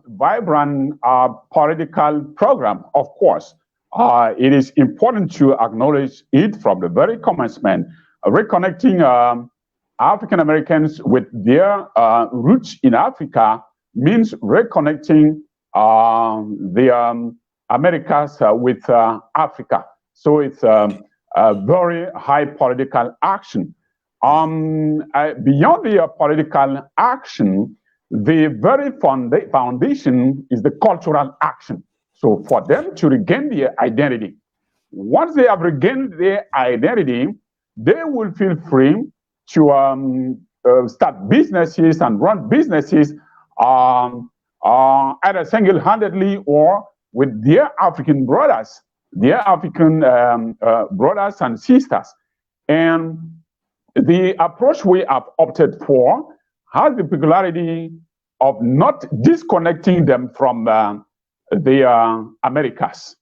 vibrant political program. Of course, it is important to acknowledge it from the very commencement, reconnecting African Americans with their roots in Africa means reconnecting the Americas with Africa. So it's a very high political action. Beyond the political action, the very foundation is the cultural action. So for them to regain their identity, once they have regained their identity, they will feel free to start businesses and run businesses either single-handedly or with their African brothers, brothers and sisters. And the approach we have opted for has the peculiarity of not disconnecting them from the Americas.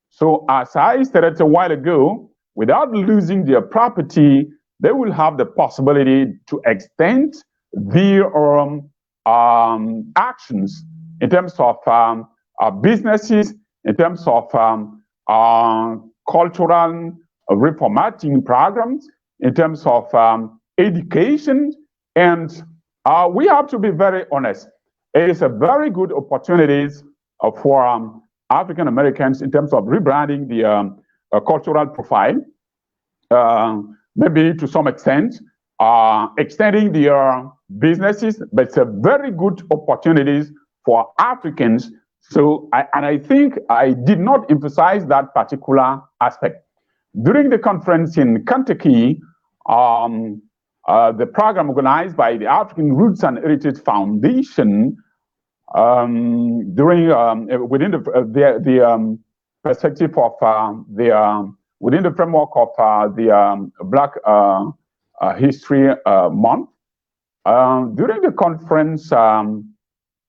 So as I stated a while ago, without losing their property, they will have the possibility to extend their actions in terms of businesses, in terms of cultural reformatting programs, in terms of education. And we have to be very honest. It is a very good opportunity for African Americans in terms of rebranding the cultural profile, maybe to some extent, extending their businesses, but it's a very good opportunity for Africans. So, I think I did not emphasize that particular aspect. During the conference in Kentucky, the program organized by the African Roots and Heritage Foundation, within the perspective of within the framework of the Black History Month, during the conference,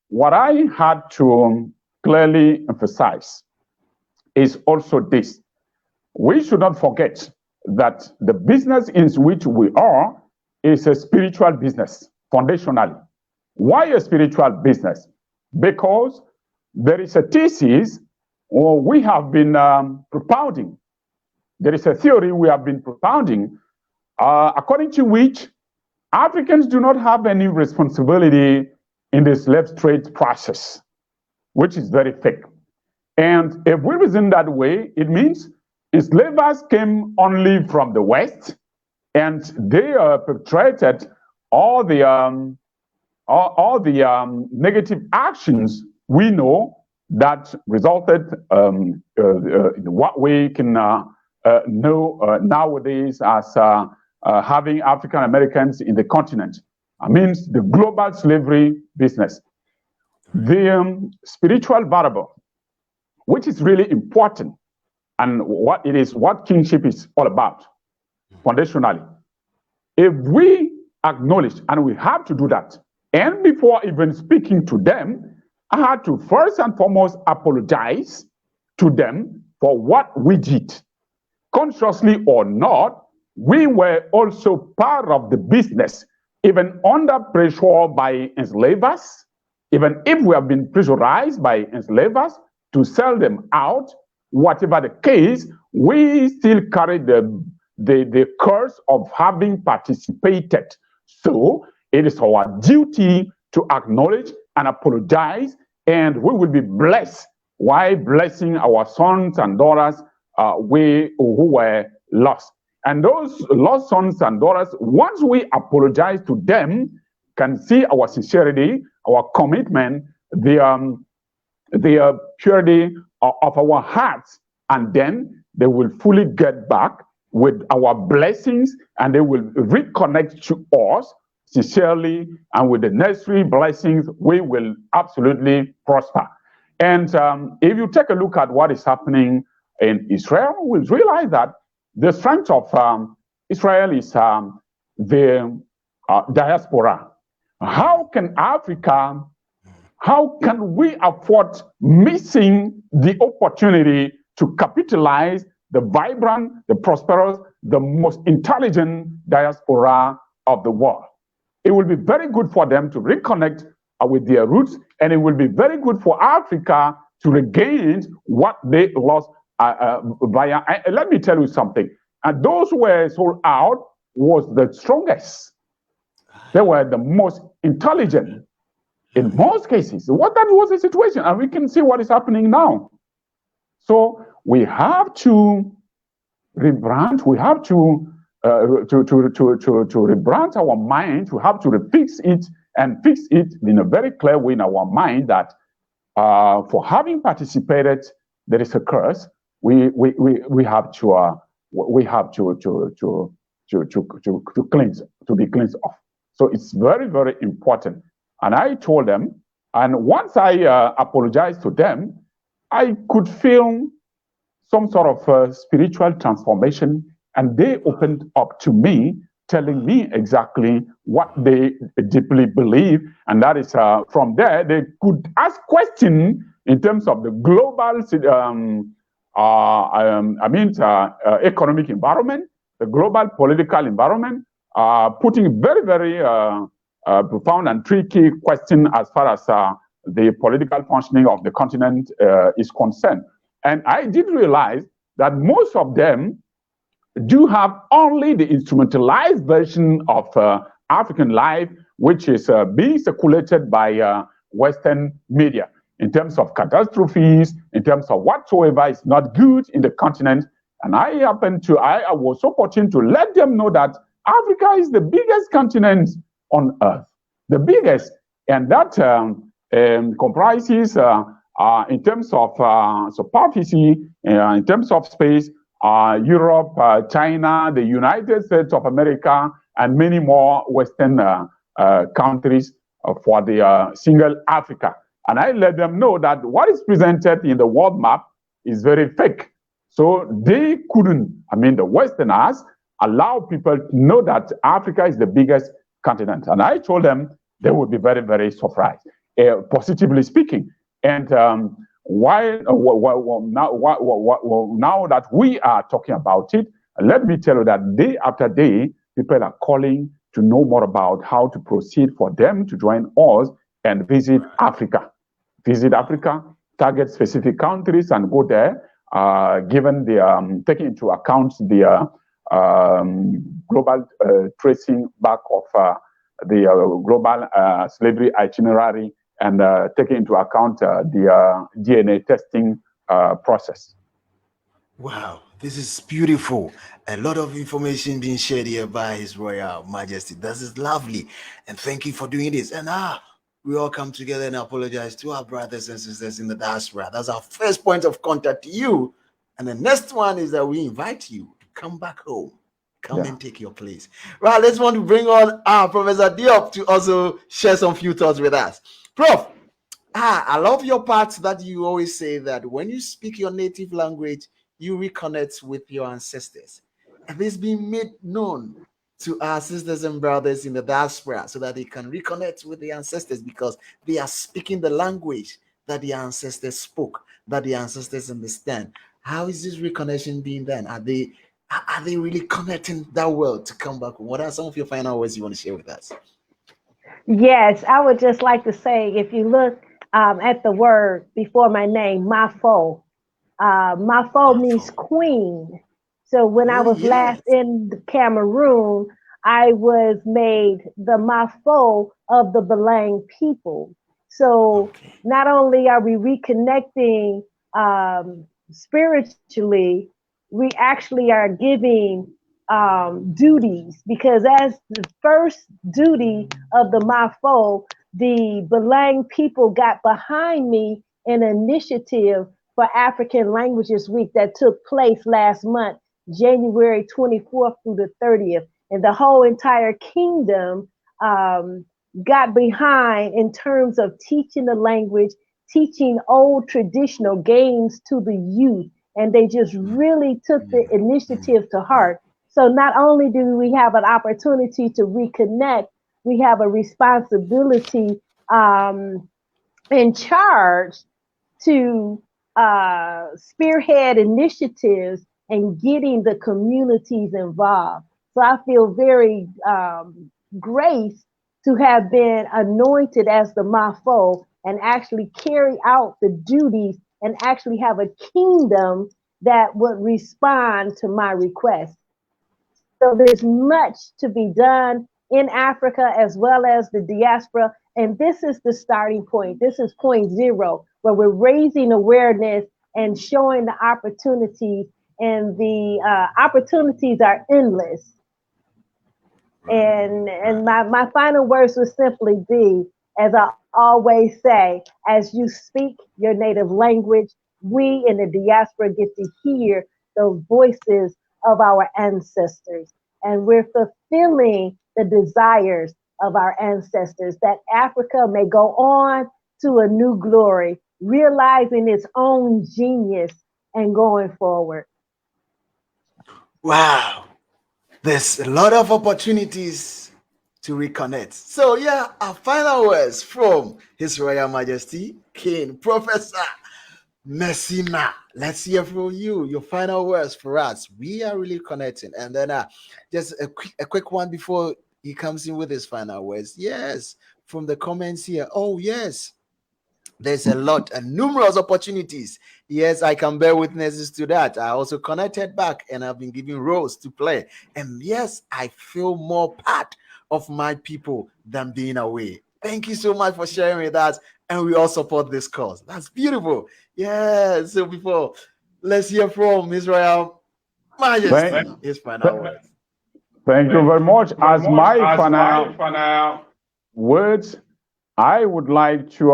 what I had to clearly emphasize is also this. We should not forget that the business in which we are is a spiritual business, foundationally. Why a spiritual business? Because there is a thesis we have been propounding. There is a theory we have been propounding, according to which Africans do not have any responsibility in the slave trade process, which is very fake. And if we reason that way, it means enslavers came only from the West, and they perpetrated all the negative actions we know that resulted in what we can know nowadays as having African Americans in the continent. I mean, the global slavery business. The spiritual variable, which is really important, and what kingship is all about, foundationally. If we acknowledge, and we have to do that, and before even speaking to them, I had to first and foremost apologize to them for what we did. Consciously or not, we were also part of the business, even under pressure by enslavers, even if we have been pressurized by enslavers to sell them out. Whatever the case, we still carry the curse of having participated. So it is our duty to acknowledge and apologize, and we will be blessed while blessing our sons and daughters who were lost. And those lost sons and daughters, once we apologize to them, can see our sincerity, our commitment, the purity of our hearts, and then they will fully get back with our blessings, and they will reconnect to us sincerely, and with the necessary blessings, we will absolutely prosper. And if you take a look at what is happening in Israel, we'll realize that the strength of Israel is the diaspora. How can Africa, how can we afford missing the opportunity to capitalize the vibrant, the prosperous, the most intelligent diaspora of the world? It will be very good for them to reconnect with their roots, and it will be very good for Africa to regain what they lost via. Let me tell you something. And those who were sold out was the strongest. They were the most intelligent in most cases. What that was the situation, and we can see what is happening now. So we have to rebrand. We have to rebrand our mind. We have to fix it and fix it in a very clear way in our mind that for having participated, there is a curse. We have to cleanse, to be cleansed off. So it's very, very important. And I told them, and once I apologized to them, I could feel some sort of spiritual transformation, and they opened up to me, telling me exactly what they deeply believe, and that is from there they could ask questions in terms of the global, economic environment, the global political environment, putting very, very profound and tricky question as far as the political functioning of the continent is concerned. And I did realize that most of them do have only the instrumentalized version of African life, which is being circulated by Western media in terms of catastrophes, in terms of whatsoever is not good in the continent. And I was so fortunate to let them know that Africa is the biggest continent on earth, the biggest. And that comprises, in terms of superficie, in terms of space, Europe, China, the United States of America, and many more Western countries for the single Africa. And I let them know that what is presented in the world map is very fake. So they couldn't, the Westerners, allow people to know that Africa is the biggest continent. And I told them they would be very, very surprised, positively speaking. And now that we are talking about it, let me tell you that day after day, people are calling to know more about how to proceed for them to join us and visit Africa. Visit Africa, target specific countries and go there, given the, taking into account the global tracing back of the global slavery itinerary, and taking into account the DNA testing process. Wow, this is beautiful. A lot of information being shared here by His Royal Majesty. This is lovely. And thank you for doing this. And we all come together and apologize to our brothers and sisters in the diaspora. That's our first point of contact to you. And the next one is that we invite you to come back home. Come and take your place. Right, let's want to bring on Professor Diop to also share some few thoughts with us. Prof, I love your part that you always say that when you speak your native language, you reconnect with your ancestors. And this being made known to our sisters and brothers in the diaspora so that they can reconnect with the ancestors because they are speaking the language that the ancestors spoke, that the ancestors understand. How is this reconnection being done? Are they really connecting that well to come back? What are some of your final words you want to share with us? Yes, I would just like to say, if you look at the word before my name, Mafo, Mafo means queen. So when I was last in Cameroon, I was made the Mafo of the Belang people. So not only are we reconnecting spiritually, we actually are giving duties, because as the first duty of the Mafo, the Belang people got behind me in an initiative for African Languages Week that took place last month, January 24th through the 30th. And the whole entire kingdom got behind in terms of teaching the language, teaching old traditional games to the youth. And they just really took the initiative to heart. So not only do we have an opportunity to reconnect we have a responsibility in charge to spearhead initiatives and getting the communities involved. So I feel very graced to have been anointed as the Mafo and actually carry out the duties and actually have a kingdom that would respond to my request. So there's much to be done in Africa as well as the diaspora. And this is the starting point. This is point zero, where we're raising awareness and showing the opportunities. And the opportunities are endless. And my final words would simply be, as I always say, as you speak your native language, we in the diaspora get to hear the voices of our ancestors. And we're fulfilling the desires of our ancestors, that Africa may go on to a new glory, realizing its own genius and going forward. Wow. There's a lot of opportunities to reconnect. So yeah, our final words from His Royal Majesty King Professor Messina. Let's hear from you. Your final words for us. We are really connecting. And then just a quick one before he comes in with his final words. Yes, from the comments here. Oh yes, there's a lot and numerous opportunities. Yes, I can bear witnesses to that. I also connected back and I've been given roles to play. And yes, I feel more part of my people than being away. Thank you so much for sharing with us. And we all support this cause. That's beautiful. Yeah. So before, let's hear from His Royal Majesty. His final words. Thank you very much. As my final words, I would like to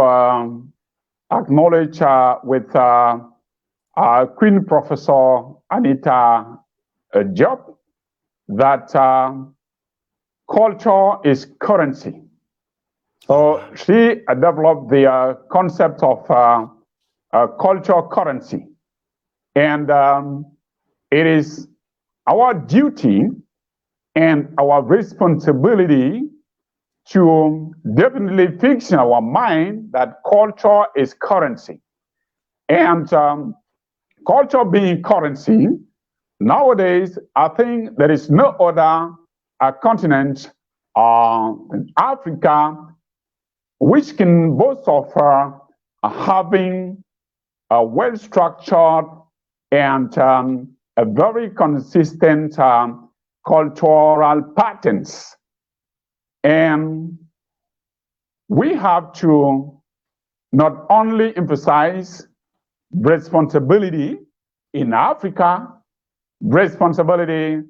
acknowledge with Queen Professor Anita Job that culture is currency. So she developed the concept of culture currency. And it is our duty and our responsibility to definitely fix in our mind that culture is currency. And culture being currency, nowadays, I think there is no other continent in Africa which can boast of having a well-structured and a very consistent cultural patterns. And we have to not only emphasize responsibility in Africa, responsibility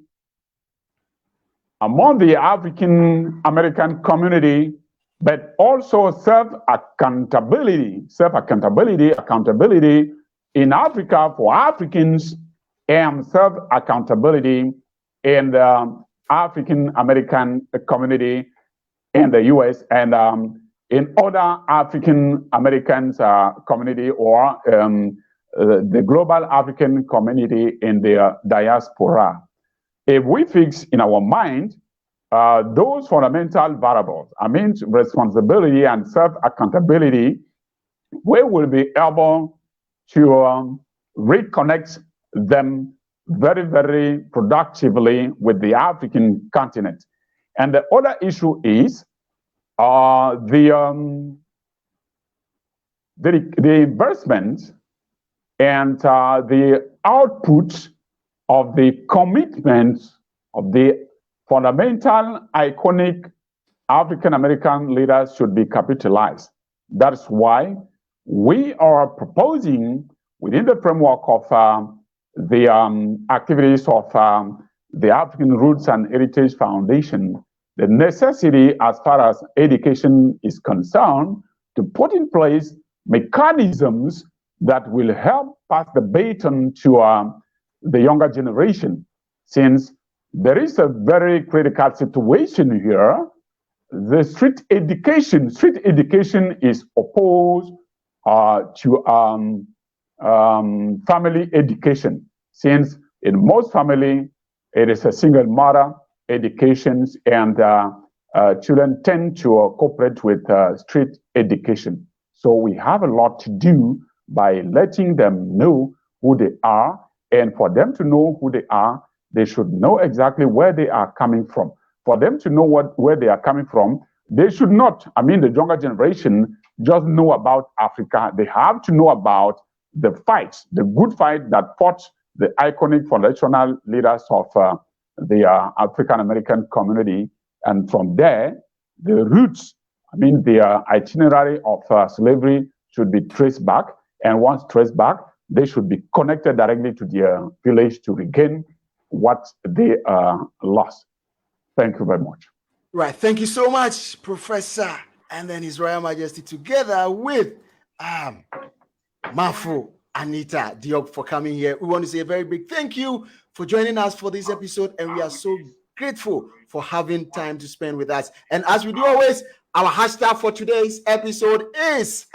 among the African American community, but also accountability in Africa for Africans, and self-accountability in the African American community in the US and in other African Americans community or the global African community in the diaspora. If we fix in our mind those fundamental variables, I mean responsibility and self-accountability, we will be able to reconnect them very, very productively with the African continent. And the other issue is the investment and the output of the commitment of the fundamental, iconic African-American leaders should be capitalized. That's why we are proposing within the framework of the activities of the African Roots and Heritage Foundation, the necessity as far as education is concerned to put in place mechanisms that will help pass the baton to the younger generation, since there is a very critical situation here. The street education is opposed to family education, since in most family it is a single mother educations and children tend to cooperate with street education. So we have a lot to do by letting them know who they are. And for them to know who they are, they should know exactly where they are coming from. For them to know where they are coming from, they should not, the younger generation, just know about Africa. They have to know about the fights, the good fight that fought the iconic foundational leaders of the African American community. And from there, the roots, the itinerary of slavery should be traced back. And once traced back, they should be connected directly to their village to regain what they lost. Thank you very much. Right. Thank you so much, Professor. And then His Royal Majesty, together with Mafu Anita Diop, for coming here. We want to say a very big thank you for joining us for this episode. And we are so grateful for having time to spend with us. And as we do always, our hashtag for today's episode is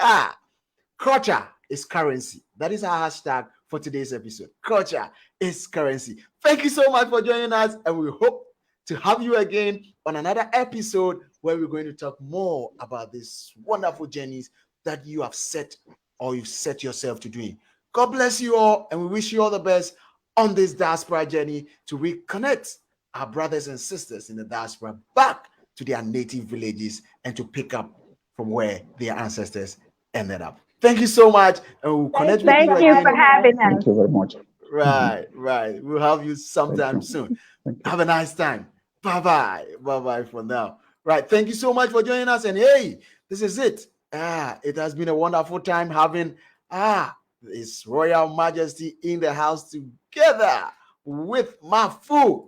culture is currency. That is our hashtag for today's episode. Culture is currency. Thank you so much for joining us, and we hope to have you again on another episode where we're going to talk more about these wonderful journeys that you have set or you've set yourself to doing. God bless you all, and we wish you all the best on this diaspora journey to reconnect our brothers and sisters in the diaspora back to their native villages and to pick up from where their ancestors ended up. Thank you so much, and we'll connect with you again. Thank you for having us. Thank you very much. Right. We'll have you sometime soon. Have a nice time. Bye-bye for now. Right. Thank you so much for joining us. And hey, this is it. It has been a wonderful time having His Royal Majesty in the house together with Mafu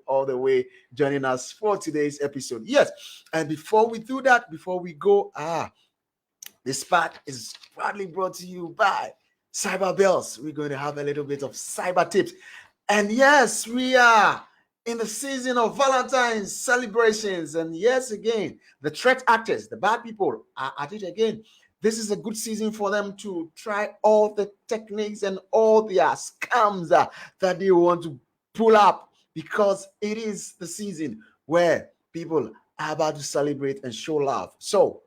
all the way joining us for today's episode. Yes. And before we do that, before we go, this part is proudly brought to you by Cyber Bells. We're going to have a little bit of cyber tips. And yes, we are in the season of Valentine's celebrations. And yes, again, the threat actors, the bad people are at it again. This is a good season for them to try all the techniques and all their scams that they want to pull up, because it is the season where people are about to celebrate and show love. So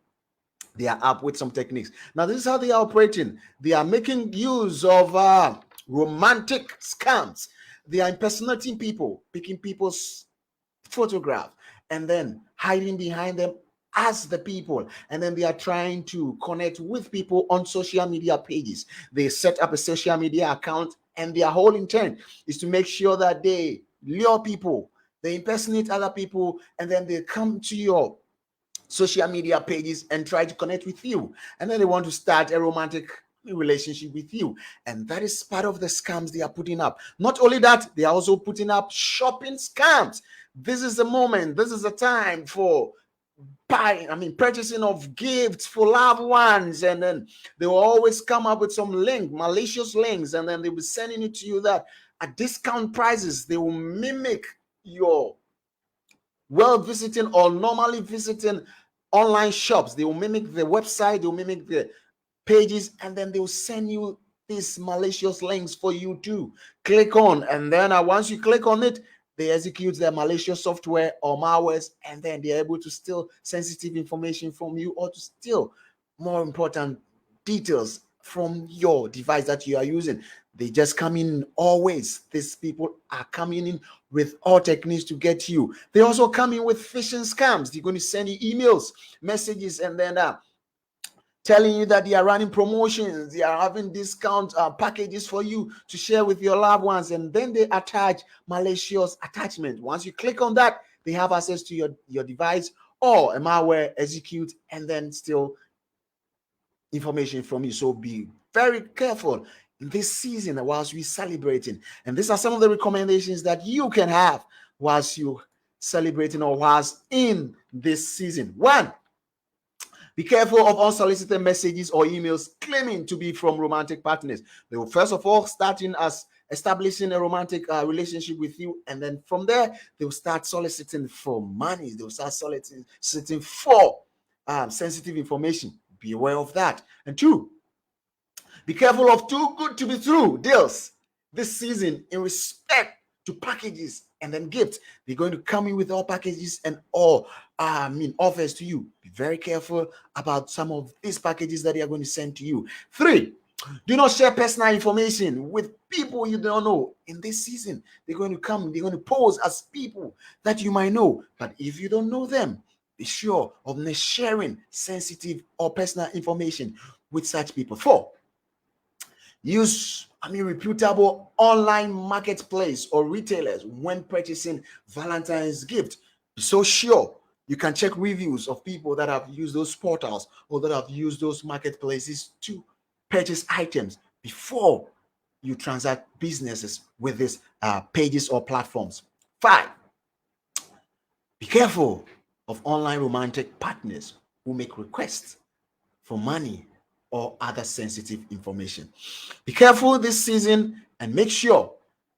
they are up with some techniques. Now, this is how they are operating. They are making use of romantic scams. They are impersonating people, picking people's photograph, and then hiding behind them as the people. And then they are trying to connect with people on social media pages. They set up a social media account, and their whole intent is to make sure that they lure people, they impersonate other people, and then they come to your social media pages and try to connect with you. And then they want to start a romantic relationship with you. And that is part of the scams they are putting up. Not only that, they are also putting up shopping scams. This is the moment, this is the time for purchasing of gifts for loved ones. And then they will always come up with some malicious links, and then they will be sending it to you that at discount prices. They will mimic your visiting or normally visiting online shops. They will mimic the website, they will mimic the pages, and then they will send you these malicious links for you to click on. And then once you click on it, they execute their malicious software or malwares, and then they're able to steal sensitive information from you, or to steal more important details from your device that you are using. They just come in always. These people are coming in with all techniques to get you. They also come in with phishing scams. They're going to send you emails, messages, and then telling you that they are running promotions, they are having discount packages for you to share with your loved ones, and then they attach malicious attachment. Once you click on that, they have access to your device, or a malware execute and then steal information from you. So be very careful in this season whilst we're celebrating. And these are some of the recommendations that you can have whilst you celebrating or whilst in this season. 1, be careful of unsolicited messages or emails claiming to be from romantic partners. They will first of all starting as establishing a romantic relationship with you, and then from there they will start soliciting for money. They will start soliciting for sensitive information. Be aware of that. And 2, be careful of too good to be true deals this season in respect to packages and then gifts. They're going to come in with all packages and all offers to you. Be very careful about some of these packages that they are going to send to you. 3, do not share personal information with people you don't know. In this season, they're going to come, they're going to pose as people that you might know. But if you don't know them, be sure of not sharing sensitive or personal information with such people. 4, use reputable online marketplace or retailers when purchasing Valentine's gift. Be so sure you can check reviews of people that have used those portals or that have used those marketplaces to purchase items before you transact businesses with these pages or platforms. 5, be careful of online romantic partners who make requests for money or other sensitive information. Be careful this season and make sure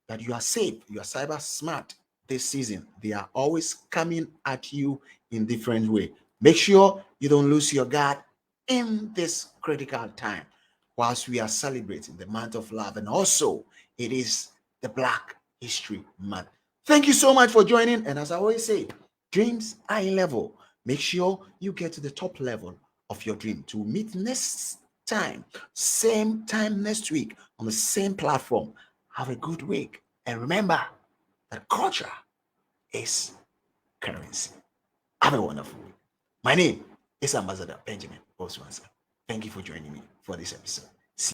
that you are safe, you are cyber smart this season. They are always coming at you in different way. Make sure you don't lose your guard in this critical time whilst we are celebrating the month of love, and also it is the Black History Month. Thank you so much for joining, and as I always say, dreams are in level. Make sure you get to the top level of your dream. To meet next time, same time next week on the same platform. Have a good week, and remember that culture is currency. Have a wonderful week. My name is Ambassador Benjamin Oswansa. Thank you for joining me for this episode.